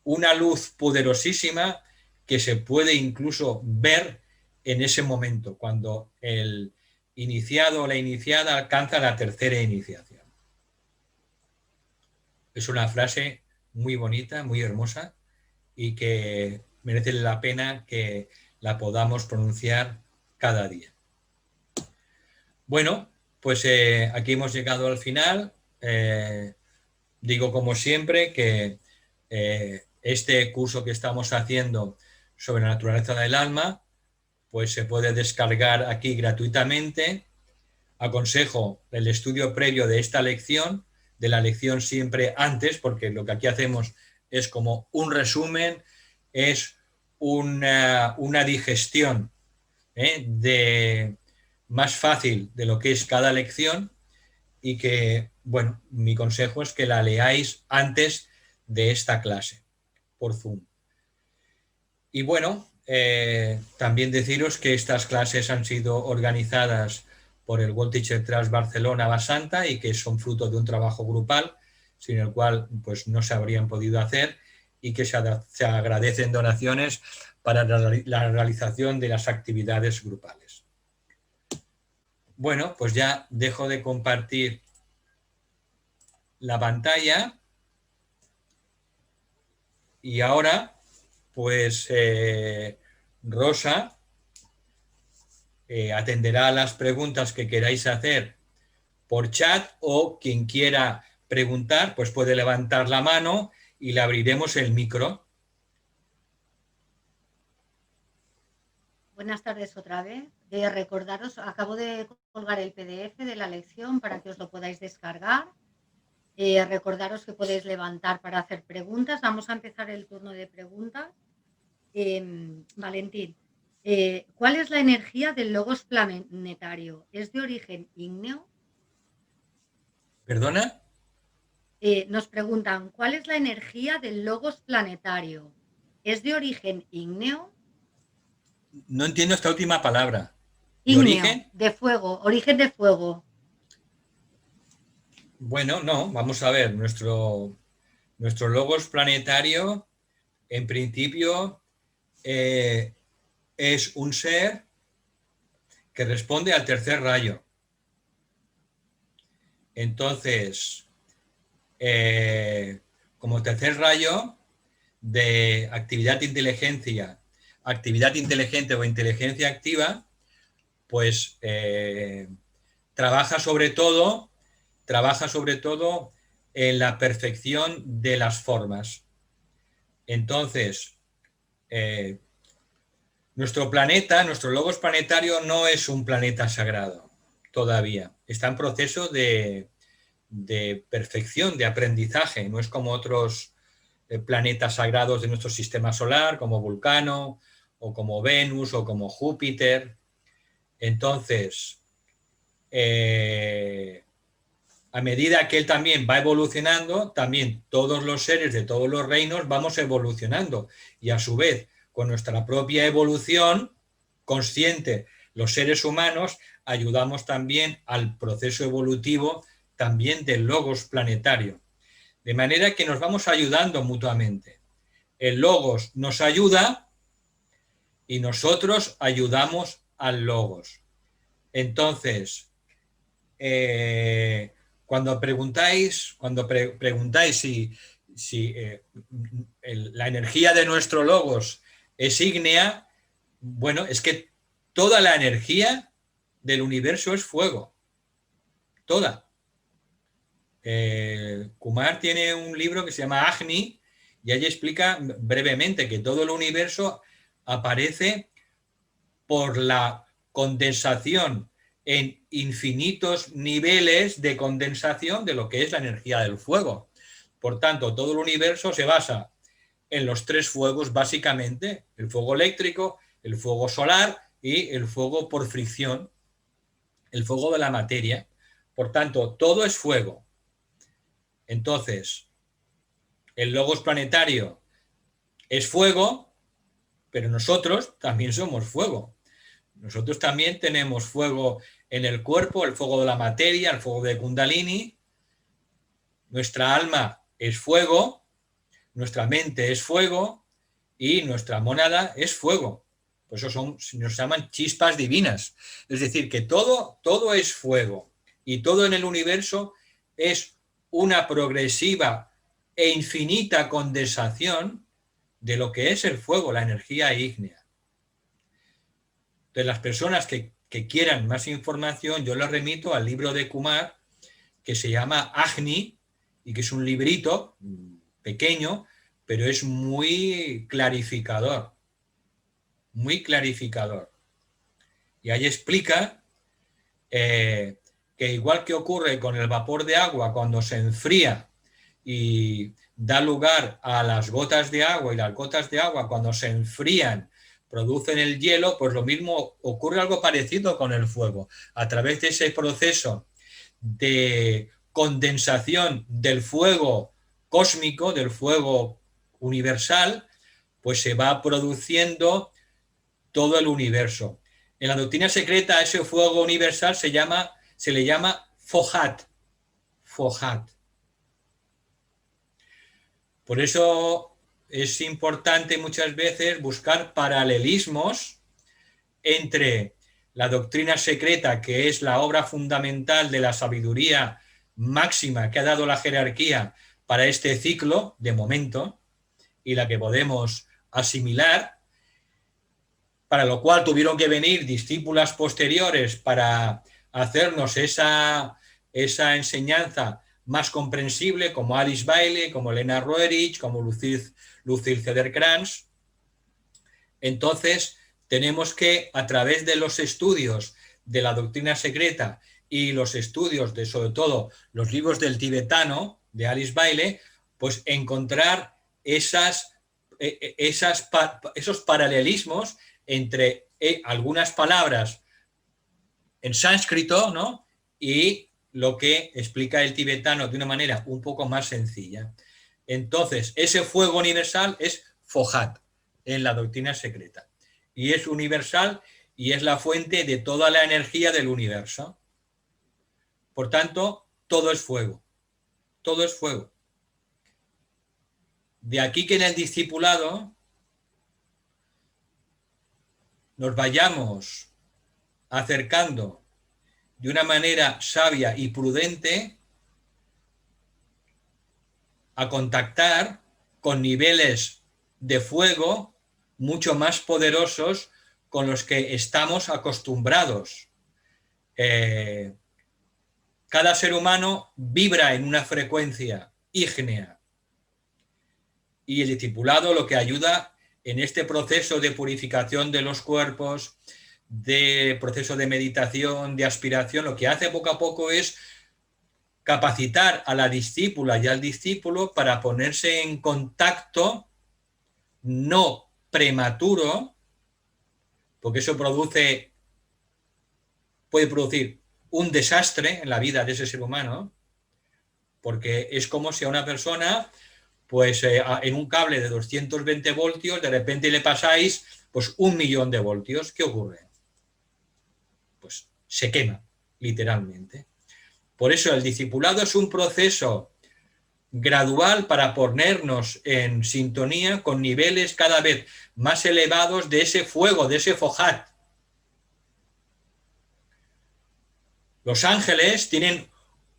B: una luz poderosísima que se puede incluso ver en ese momento, cuando el iniciado o la iniciada alcanza la tercera iniciación. Es una frase muy bonita, muy hermosa y que merece la pena que la podamos pronunciar cada día. Bueno, pues aquí hemos llegado al final. Digo como siempre que este curso que estamos haciendo sobre la naturaleza del alma, pues se puede descargar aquí gratuitamente. Aconsejo el estudio previo de esta lección, de la lección siempre antes, porque lo que aquí hacemos es como un resumen, es una digestión de más fácil de lo que es cada lección y que, bueno, mi consejo es que la leáis antes de esta clase por Zoom. Y bueno, también deciros que estas clases han sido organizadas por el World Teacher Trust Barcelona Basanta y que son fruto de un trabajo grupal, sin el cual pues no se habrían podido hacer, y que se agradecen donaciones para la realización de las actividades grupales. Bueno, pues ya dejo de compartir la pantalla y ahora, pues Rosa atenderá a las preguntas que queráis hacer por chat, o quien quiera preguntar, pues puede levantar la mano y le abriremos el micro.
A: Buenas tardes otra vez. Recordaros, acabo de colgar el PDF de la lección para que os lo podáis descargar. Recordaros que podéis levantar para hacer preguntas. Vamos a empezar el turno de preguntas. Valentín, ¿cuál es la energía del logos planetario? ¿Es de origen ígneo?
B: ¿Perdona?
A: Nos preguntan, ¿cuál es la energía del logos planetario? ¿Es de origen ígneo?
B: No entiendo esta última palabra. ¿De
A: Ígneo,
B: origen?
A: de fuego, origen de fuego.
B: Bueno, no, vamos a ver. Nuestro logos planetario, en principio, es un ser que responde al tercer rayo. Entonces, como tercer rayo de actividad inteligente o inteligencia activa, pues trabaja sobre todo en la perfección de las formas. Entonces, nuestro planeta, nuestro logos planetario, no es un planeta sagrado todavía. Está en proceso de perfección, de aprendizaje. No es como otros planetas sagrados de nuestro sistema solar, como Vulcano, o como Venus, o como Júpiter. Entonces, a medida que él también va evolucionando, también todos los seres de todos los reinos vamos evolucionando. Y a su vez, con nuestra propia evolución consciente, los seres humanos ayudamos también al proceso evolutivo también del logos planetario. De manera que nos vamos ayudando mutuamente. El logos nos ayuda y nosotros ayudamos al logos. Entonces, cuando preguntáis si la energía de nuestro logos es ígnea, bueno, es que toda la energía del universo es fuego. Toda. Kumar tiene un libro que se llama Agni y allí explica brevemente que todo el universo aparece por la condensación en infinitos niveles de condensación de lo que es la energía del fuego. Por tanto, todo el universo se basa en los tres fuegos básicamente: el fuego eléctrico, el fuego solar y el fuego por fricción, el fuego de la materia. Por tanto, todo es fuego. Entonces, el logos planetario es fuego, pero nosotros también somos fuego. Nosotros también tenemos fuego en el cuerpo, el fuego de la materia, el fuego de Kundalini. Nuestra alma es fuego, nuestra mente es fuego y nuestra mónada es fuego. Por eso nos llaman chispas divinas. Es decir, que todo es fuego y todo en el universo es una progresiva e infinita condensación de lo que es el fuego, la energía ígnea. De las personas que quieran más información, yo les remito al libro de Kumar que se llama Agni y que es un librito pequeño, pero es muy clarificador. Muy clarificador. Y ahí explica que igual que ocurre con el vapor de agua cuando se enfría y da lugar a las gotas de agua, y las gotas de agua cuando se enfrían producen el hielo, pues lo mismo ocurre, algo parecido con el fuego. A través de ese proceso de condensación del fuego cósmico, del fuego universal, pues se va produciendo todo el universo. En la doctrina secreta a ese fuego universal se le llama Fohat. Fohat. Por eso es importante muchas veces buscar paralelismos entre la doctrina secreta, que es la obra fundamental de la sabiduría máxima que ha dado la jerarquía para este ciclo, de momento, y la que podemos asimilar, para lo cual tuvieron que venir discípulas posteriores para hacernos esa enseñanza más comprensible, como Alice Bailey, como Lena Roerich, como Lucille Cederkrans. Entonces, tenemos que, a través de los estudios de la doctrina secreta y los estudios de, sobre todo, los libros del tibetano, de Alice Bailey, pues encontrar esos paralelismos entre algunas palabras en sánscrito, ¿no? Y lo que explica el tibetano de una manera un poco más sencilla. Entonces, ese fuego universal es Fohat en la doctrina secreta. Y es universal y es la fuente de toda la energía del universo. Por tanto, todo es fuego. Todo es fuego. De aquí que en el discipulado nos vayamos acercando de una manera sabia y prudente a contactar con niveles de fuego mucho más poderosos con los que estamos acostumbrados. Cada ser humano vibra en una frecuencia ígnea y el discipulado lo que ayuda en este proceso de purificación de los cuerpos, de proceso de meditación, de aspiración, lo que hace poco a poco es capacitar a la discípula y al discípulo para ponerse en contacto no prematuro, porque eso puede producir un desastre en la vida de ese ser humano, porque es como si a una persona, pues en un cable de 220 voltios, de repente le pasáis pues 1.000.000 de voltios. ¿Qué ocurre? Pues se quema, literalmente. Por eso el discipulado es un proceso gradual para ponernos en sintonía con niveles cada vez más elevados de ese fuego, de ese Fohat. Los ángeles tienen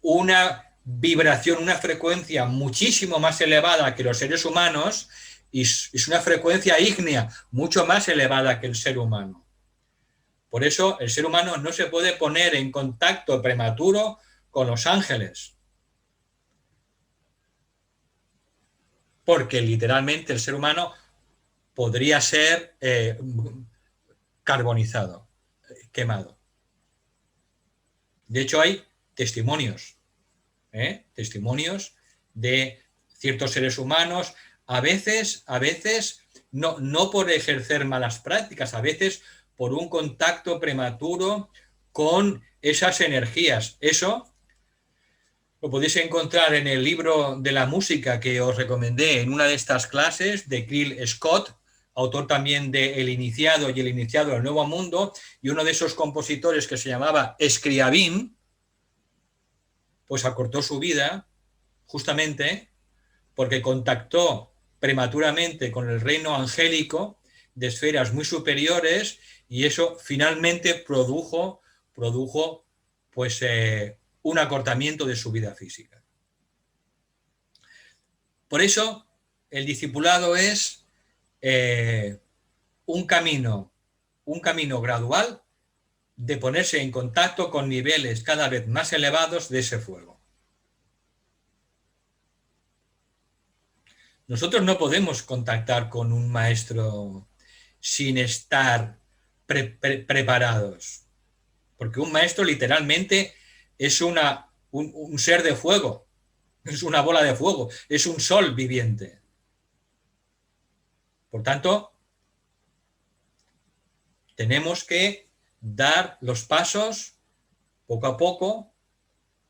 B: una vibración, una frecuencia muchísimo más elevada que los seres humanos y es una frecuencia ígnea mucho más elevada que el ser humano. Por eso el ser humano no se puede poner en contacto prematuro con los ángeles, porque literalmente el ser humano podría ser carbonizado, quemado. De hecho, hay testimonios de ciertos seres humanos, a veces no por ejercer malas prácticas, a veces por un contacto prematuro con esas energías. Eso lo podéis encontrar en el libro de la música que os recomendé en una de estas clases de Krill Scott, autor también de El Iniciado y El Iniciado del Nuevo Mundo, y uno de esos compositores que se llamaba Scriabin, pues acortó su vida justamente porque contactó prematuramente con el reino angélico de esferas muy superiores y eso finalmente produjo pues un acortamiento de su vida física. Por eso el discipulado es un camino gradual de ponerse en contacto con niveles cada vez más elevados de ese fuego. Nosotros no podemos contactar con un maestro sin estar preparados, porque un maestro literalmente es un ser de fuego, es una bola de fuego, es un sol viviente. Por tanto, tenemos que dar los pasos poco a poco,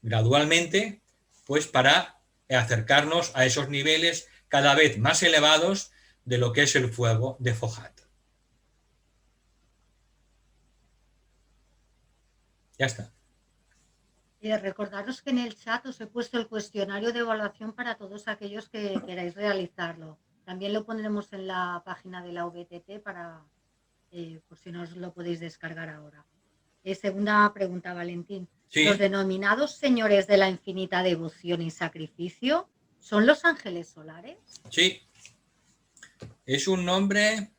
B: gradualmente, pues para acercarnos a esos niveles cada vez más elevados de lo que es el fuego de Fohat. Ya está.
A: Y recordaros que en el chat os he puesto el cuestionario de evaluación para todos aquellos que queráis realizarlo. También lo pondremos en la página de la VTT para por si no os lo podéis descargar ahora. Segunda pregunta, Valentín. ¿Los
B: Sí,
A: denominados señores de la infinita devoción y sacrificio son los ángeles solares?
B: sí, es un nombre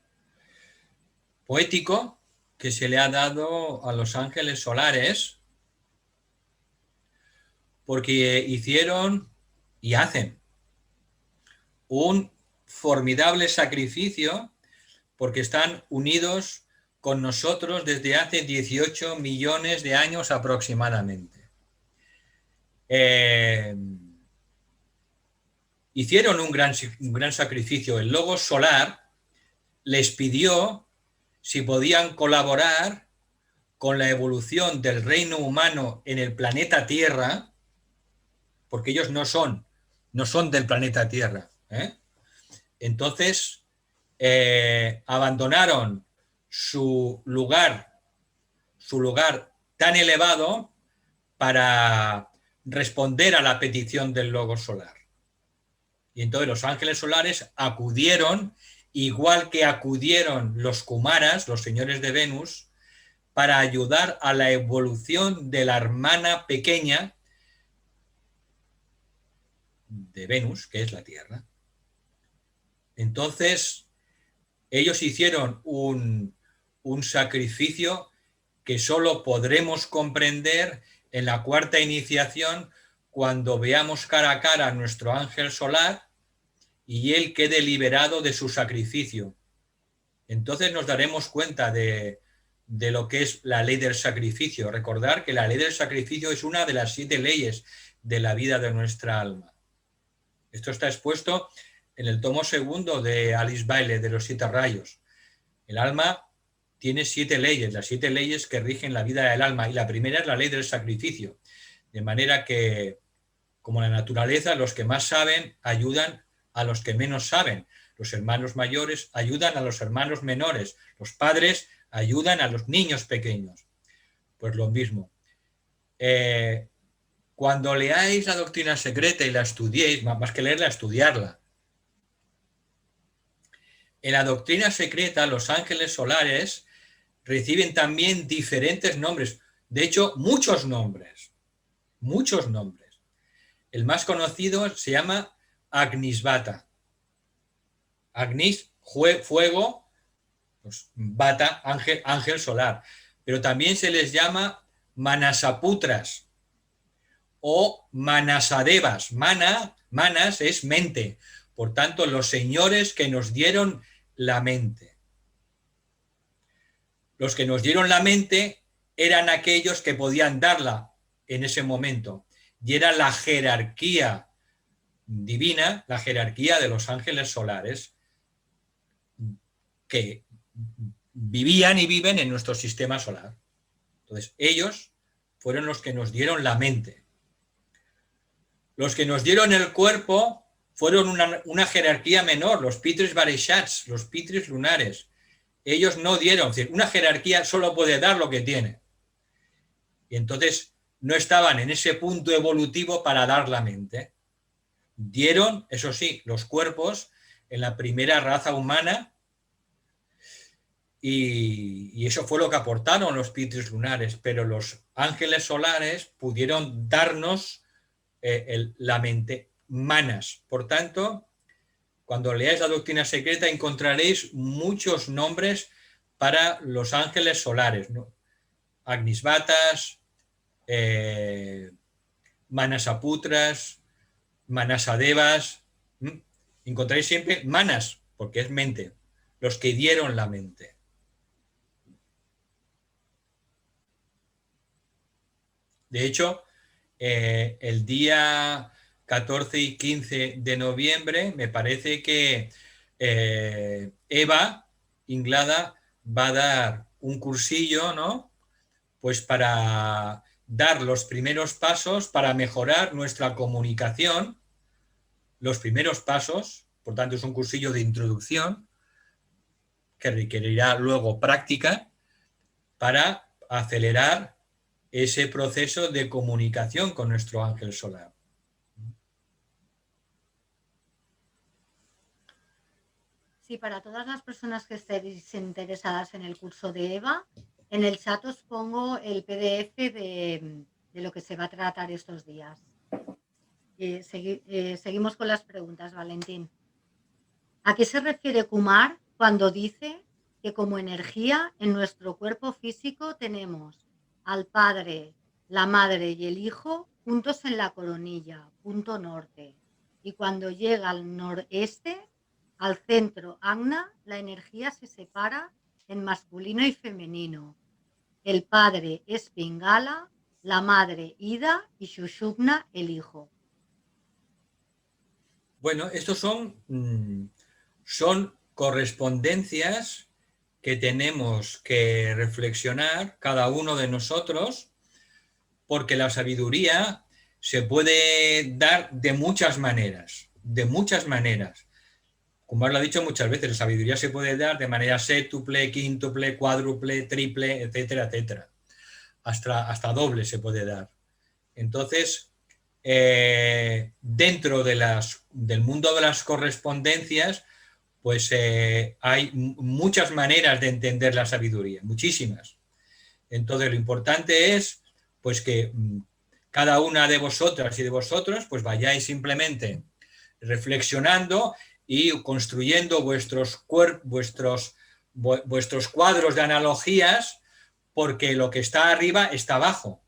B: poético que se le ha dado a los ángeles solares porque hicieron y hacen un formidable sacrificio porque están unidos con nosotros desde hace 18 millones de años aproximadamente. Eh, hicieron un gran sacrificio. El logo solar les pidió si podían colaborar con la evolución del reino humano en el planeta Tierra, porque ellos no son del planeta Tierra. Entonces, abandonaron su lugar tan elevado para responder a la petición del logo solar. Y entonces los ángeles solares acudieron, igual que acudieron los Kumaras, los señores de Venus, para ayudar a la evolución de la hermana pequeña de Venus, que es la Tierra. Entonces, ellos hicieron un sacrificio que solo podremos comprender en la cuarta iniciación cuando veamos cara a cara a nuestro ángel solar y él quede liberado de su sacrificio. Entonces nos daremos cuenta de lo que es la ley del sacrificio. Recordar que la ley del sacrificio es una de las 7 leyes de la vida de nuestra alma. Esto está expuesto en el tomo segundo de Alice Bailey, de los 7 rayos. El alma tiene 7 leyes, las 7 leyes que rigen la vida del alma, y la primera es la ley del sacrificio. De manera que, como la naturaleza, los que más saben ayudan a los que menos saben. Los hermanos mayores ayudan a los hermanos menores. Los padres ayudan a los niños pequeños. Pues lo mismo. Cuando leáis la doctrina secreta y la estudiéis, más que leerla, estudiarla. En la doctrina secreta, los ángeles solares reciben también diferentes nombres. De hecho, muchos nombres. Muchos nombres. El más conocido se llama Agnisvata. Agnis, fuego, pues, Vata, ángel solar. Pero también se les llama Manasaputras o Manasadevas. Manas es mente. Por tanto, los señores que nos dieron la mente. Los que nos dieron la mente eran aquellos que podían darla en ese momento. Y era la jerarquía divina, la jerarquía de los ángeles solares que vivían y viven en nuestro sistema solar. Entonces, ellos fueron los que nos dieron la mente. Los que nos dieron el cuerpo fueron una jerarquía menor, los Pitris Vareshats, los Pitris lunares. Ellos no dieron, es decir, una jerarquía solo puede dar lo que tiene. Y entonces no estaban en ese punto evolutivo para dar la mente. Dieron, eso sí, los cuerpos en la primera raza humana y eso fue lo que aportaron los Pitris lunares, pero los ángeles solares pudieron darnos la mente, manas. Por tanto, cuando leáis la doctrina secreta encontraréis muchos nombres para los ángeles solares, ¿no? Agnisvatas, Manasaputras, Manasadevas. Encontraréis siempre manas, porque es mente, los que dieron la mente. De hecho, el día 14 y 15 de noviembre me parece que Eva Inglada va a dar un cursillo, ¿no? Pues para dar los primeros pasos para mejorar nuestra comunicación, los primeros pasos, por tanto es un cursillo de introducción que requerirá luego práctica para acelerar ese proceso de comunicación con nuestro ángel solar.
A: Sí, para todas las personas que estéis interesadas en el curso de EVA, En el chat os pongo el PDF de lo que se va a tratar estos días. Seguimos con las preguntas, Valentín. ¿A qué se refiere Kumar cuando dice que como energía en nuestro cuerpo físico tenemos al Padre, la Madre y el Hijo juntos en la coronilla, punto norte? Y cuando llega al noreste, al centro Agna, la energía se separa en masculino y femenino. El Padre es Pingala, la Madre Ida y Shushupna el Hijo.
B: Bueno, estos son correspondencias que tenemos que reflexionar cada uno de nosotros, porque la sabiduría se puede dar de muchas maneras, de muchas maneras. Como os lo he dicho muchas veces, la sabiduría se puede dar de manera séptuple, quíntuple, cuádruple, triple, etcétera, etcétera. Hasta doble se puede dar. Entonces, dentro del mundo de las correspondencias, pues hay muchas maneras de entender la sabiduría, muchísimas. Entonces, lo importante es pues que cada una de vosotras y de vosotros pues vayáis simplemente reflexionando y construyendo vuestros cuadros de analogías, porque lo que está arriba está abajo.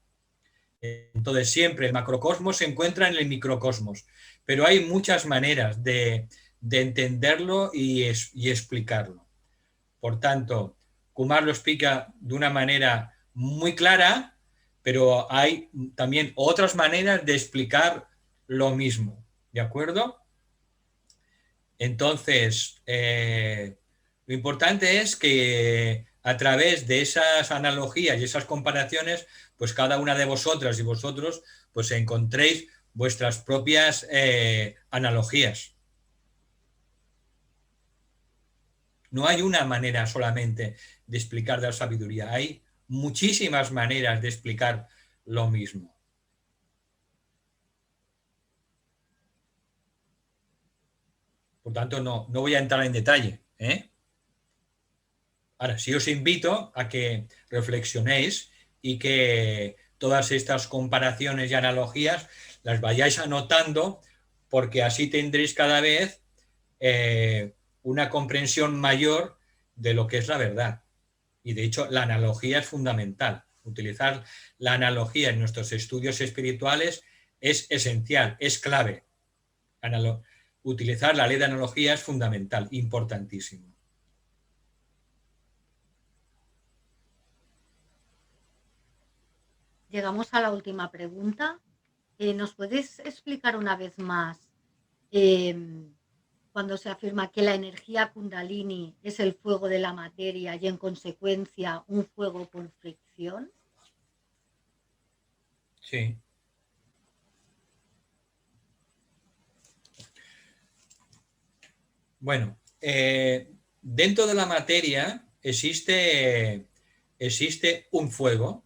B: Entonces siempre el macrocosmos se encuentra en el microcosmos, pero hay muchas maneras de entenderlo y explicarlo. Por tanto, Kumar lo explica de una manera muy clara, pero hay también otras maneras de explicar lo mismo, ¿de acuerdo? Entonces, lo importante es que a través de esas analogías y esas comparaciones, pues cada una de vosotras y vosotros pues encontréis vuestras propias analogías. No hay una manera solamente de explicar la sabiduría, hay muchísimas maneras de explicar lo mismo. Por tanto, no voy a entrar en detalle, ¿eh? Ahora, sí os invito a que reflexionéis y que todas estas comparaciones y analogías las vayáis anotando, porque así tendréis cada vez una comprensión mayor de lo que es la verdad. Y de hecho, la analogía es fundamental. Utilizar la analogía en nuestros estudios espirituales es esencial, es clave. Utilizar la ley de analogía es fundamental, importantísimo.
A: Llegamos a la última pregunta. ¿Nos puedes explicar una vez más cuando se afirma que la energía Kundalini es el fuego de la materia y en consecuencia un fuego por fricción?
B: Sí. Bueno, dentro de la materia existe un fuego.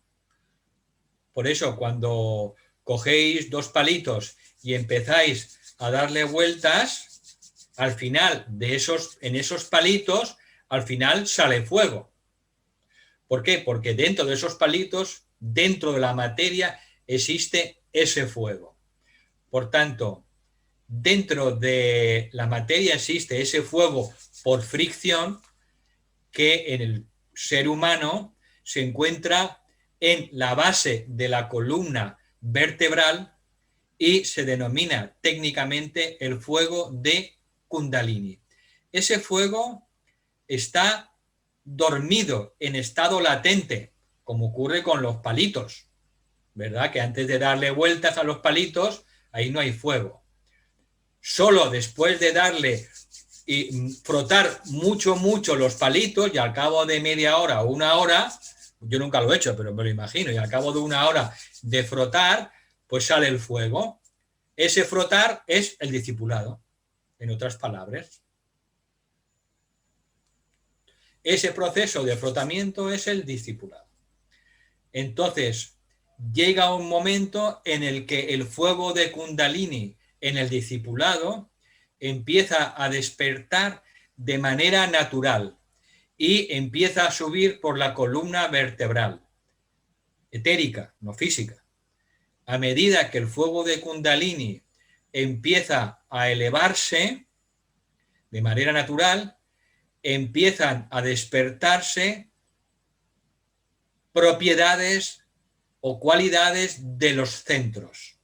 B: Por eso, cuando cogéis dos palitos y empezáis a darle vueltas, al final en esos palitos, al final sale fuego. ¿Por qué? Porque dentro de esos palitos, dentro de la materia, existe ese fuego. Por tanto, dentro de la materia existe ese fuego por fricción que en el ser humano se encuentra en la base de la columna vertebral y se denomina técnicamente el fuego de Kundalini. Ese fuego está dormido en estado latente, como ocurre con los palitos, ¿verdad? Que antes de darle vueltas a los palitos, ahí no hay fuego. Solo después de darle y frotar mucho los palitos, y al cabo de media hora o una hora, yo nunca lo he hecho, pero me lo imagino, y al cabo de una hora de frotar, pues sale el fuego. Ese frotar es el discipulado, en otras palabras. Ese proceso de frotamiento es el discipulado. Entonces, llega un momento en el que el fuego de Kundalini en el discipulado empieza a despertar de manera natural y empieza a subir por la columna vertebral, etérica, no física. A medida que el fuego de Kundalini empieza a elevarse de manera natural, empiezan a despertarse propiedades o cualidades de los centros.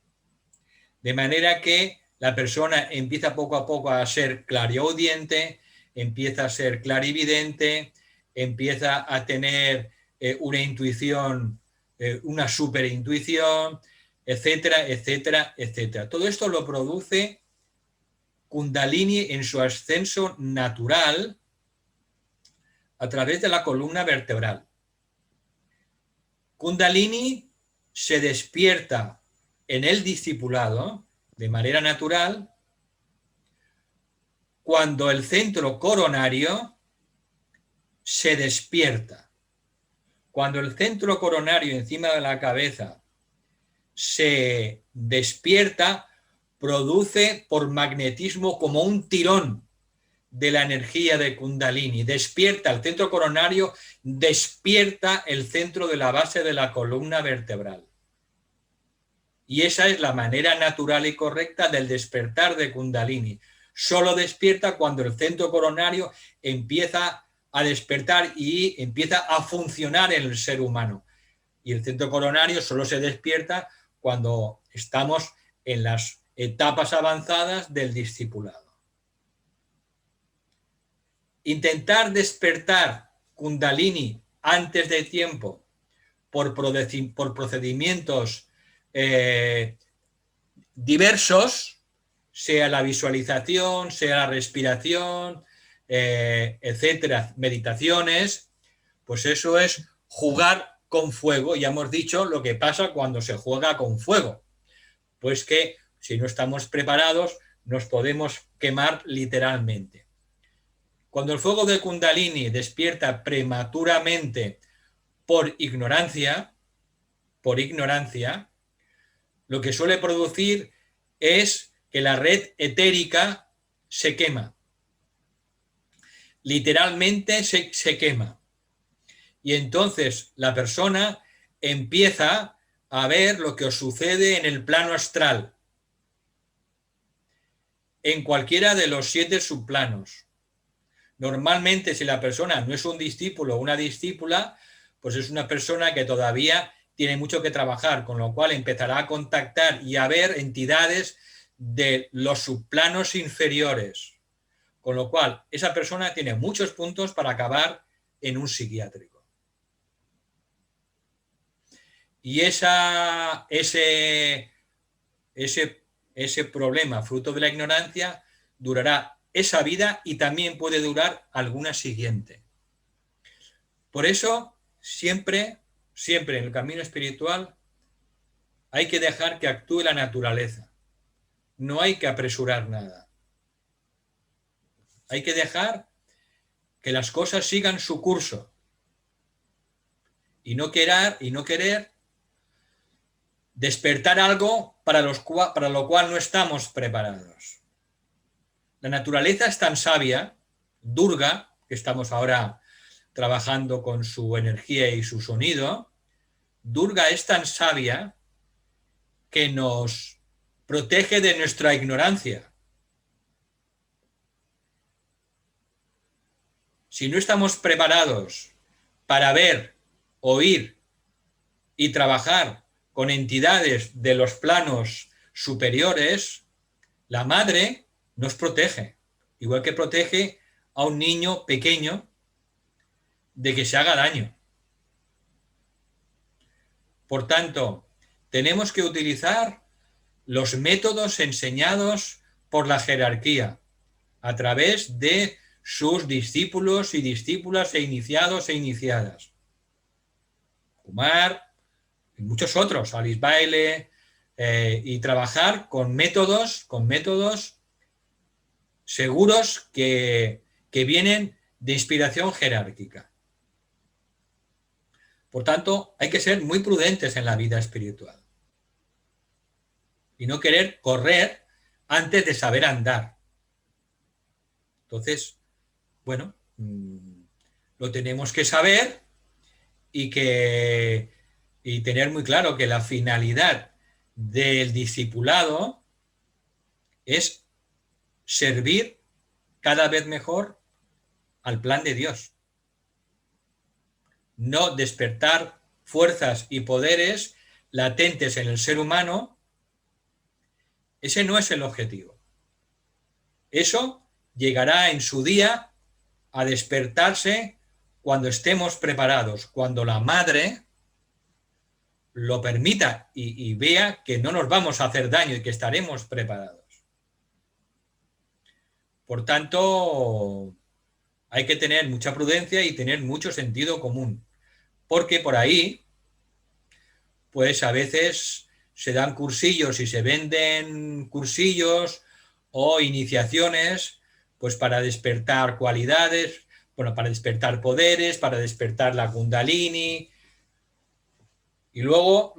B: De manera que la persona empieza poco a poco a ser clariaudiente, empieza a ser clarividente, empieza a tener una intuición, una superintuición, etcétera, etcétera, etcétera. Todo esto lo produce Kundalini en su ascenso natural a través de la columna vertebral. Kundalini se despierta en el discipulado de manera natural cuando el centro coronario se despierta. Cuando el centro coronario encima de la cabeza se despierta, produce por magnetismo como un tirón de la energía de Kundalini. Despierta el centro coronario, despierta el centro de la base de la columna vertebral. Y esa es la manera natural y correcta del despertar de Kundalini. Solo despierta cuando el centro coronario empieza a despertar y empieza a funcionar en el ser humano. Y el centro coronario solo se despierta cuando estamos en las etapas avanzadas del discipulado. Intentar despertar Kundalini antes de tiempo por procedimientos diversos, sea la visualización, sea la respiración, etcétera, meditaciones, pues eso es jugar con fuego. Ya hemos dicho lo que pasa cuando se juega con fuego, pues que si no estamos preparados nos podemos quemar literalmente. Cuando el fuego de Kundalini despierta prematuramente por ignorancia, lo que suele producir es que la red etérica se quema. Literalmente se quema. Y entonces la persona empieza a ver lo que os sucede en el plano astral, en cualquiera de los 7 subplanos. Normalmente, si la persona no es un discípulo o una discípula, pues es una persona que todavía tiene mucho que trabajar, con lo cual empezará a contactar y a ver entidades de los subplanos inferiores. Con lo cual, esa persona tiene muchos puntos para acabar en un psiquiátrico. Y ese problema, fruto de la ignorancia, durará esa vida y también puede durar alguna siguiente. Por eso, siempre en el camino espiritual hay que dejar que actúe la naturaleza. No hay que apresurar nada. Hay que dejar que las cosas sigan su curso y no querer despertar algo para lo cual no estamos preparados. La naturaleza es tan sabia, Durga, que estamos ahora trabajando con su energía y su sonido, Durga es tan sabia que nos protege de nuestra ignorancia. Si no estamos preparados para ver, oír y trabajar con entidades de los planos superiores, la madre nos protege, igual que protege a un niño pequeño de que se haga daño. Por tanto, tenemos que utilizar los métodos enseñados por la jerarquía a través de sus discípulos y discípulas e iniciados e iniciadas. Kumar y muchos otros, Alice Bailey, y trabajar con métodos seguros que vienen de inspiración jerárquica. Por tanto, hay que ser muy prudentes en la vida espiritual y no querer correr antes de saber andar. Entonces, bueno, lo tenemos que saber y tener muy claro que la finalidad del discipulado es servir cada vez mejor al plan de Dios. No despertar fuerzas y poderes latentes en el ser humano. Ese no es el objetivo. Eso llegará en su día a despertarse cuando estemos preparados, cuando la madre lo permita y vea que no nos vamos a hacer daño y que estaremos preparados. Por tanto, hay que tener mucha prudencia y tener mucho sentido común, porque por ahí, pues a veces se dan cursillos y se venden cursillos o iniciaciones, pues para despertar cualidades, bueno, para despertar poderes, para despertar la Kundalini. Y luego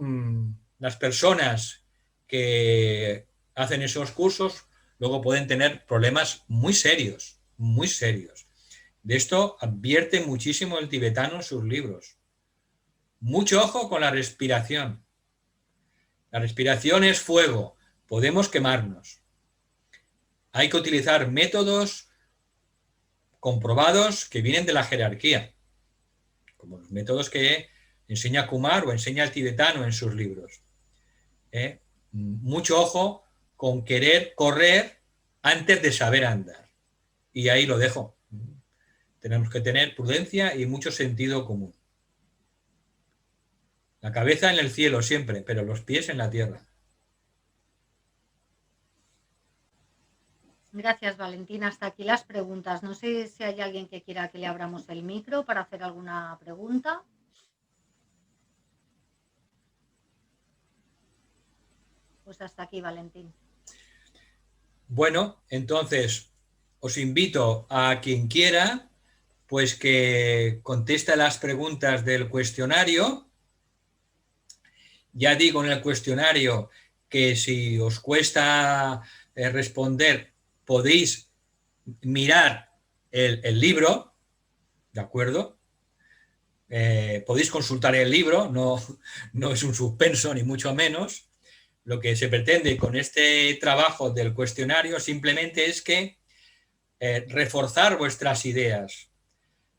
B: las personas que hacen esos cursos luego pueden tener problemas muy serios, muy serios. De esto advierte muchísimo el tibetano en sus libros. Mucho ojo con la respiración. La respiración es fuego, podemos quemarnos. Hay que utilizar métodos comprobados que vienen de la jerarquía, como los métodos que enseña Kumar o enseña el tibetano en sus libros. Mucho ojo con querer correr antes de saber andar. Y ahí lo dejo. Tenemos que tener prudencia y mucho sentido común. La cabeza en el cielo siempre, pero los pies en la tierra.
A: Gracias, Valentina. Hasta aquí las preguntas. No sé si hay alguien que quiera que le abramos el micro para hacer alguna pregunta. Pues hasta aquí, Valentín.
B: Bueno, entonces os invito a quien quiera, pues que conteste las preguntas del cuestionario. Ya digo en el cuestionario que si os cuesta responder, podéis mirar el libro, ¿de acuerdo? Podéis consultar el libro, no es un suspenso ni mucho menos. Lo que se pretende con este trabajo del cuestionario simplemente es que reforzar vuestras ideas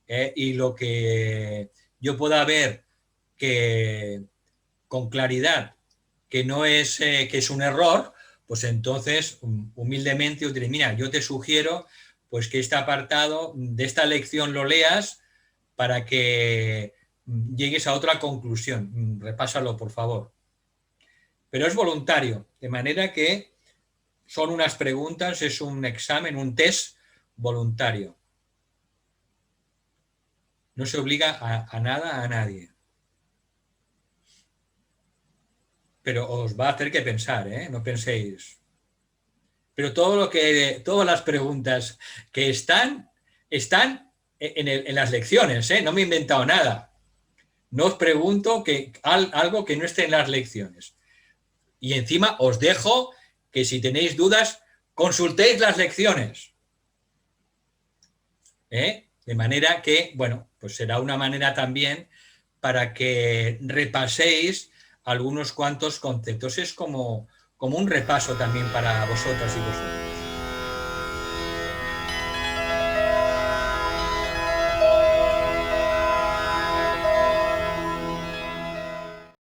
B: y lo que yo pueda ver que con claridad que no es que es un error, pues entonces humildemente os diré, mira, yo te sugiero pues que este apartado de esta lección lo leas para que llegues a otra conclusión. Repásalo, por favor. Pero es voluntario, de manera que son unas preguntas, es un examen, un test voluntario. No se obliga a nada a nadie. Pero os va a hacer que pensar, ¿eh? No penséis. Pero todas las preguntas que están en las lecciones, ¿eh? No me he inventado nada. No os pregunto algo que no esté en las lecciones. Y encima os dejo que si tenéis dudas, consultéis las lecciones. De manera que, bueno, pues será una manera también para que repaséis algunos cuantos conceptos. Es como un repaso también para vosotras y vosotros.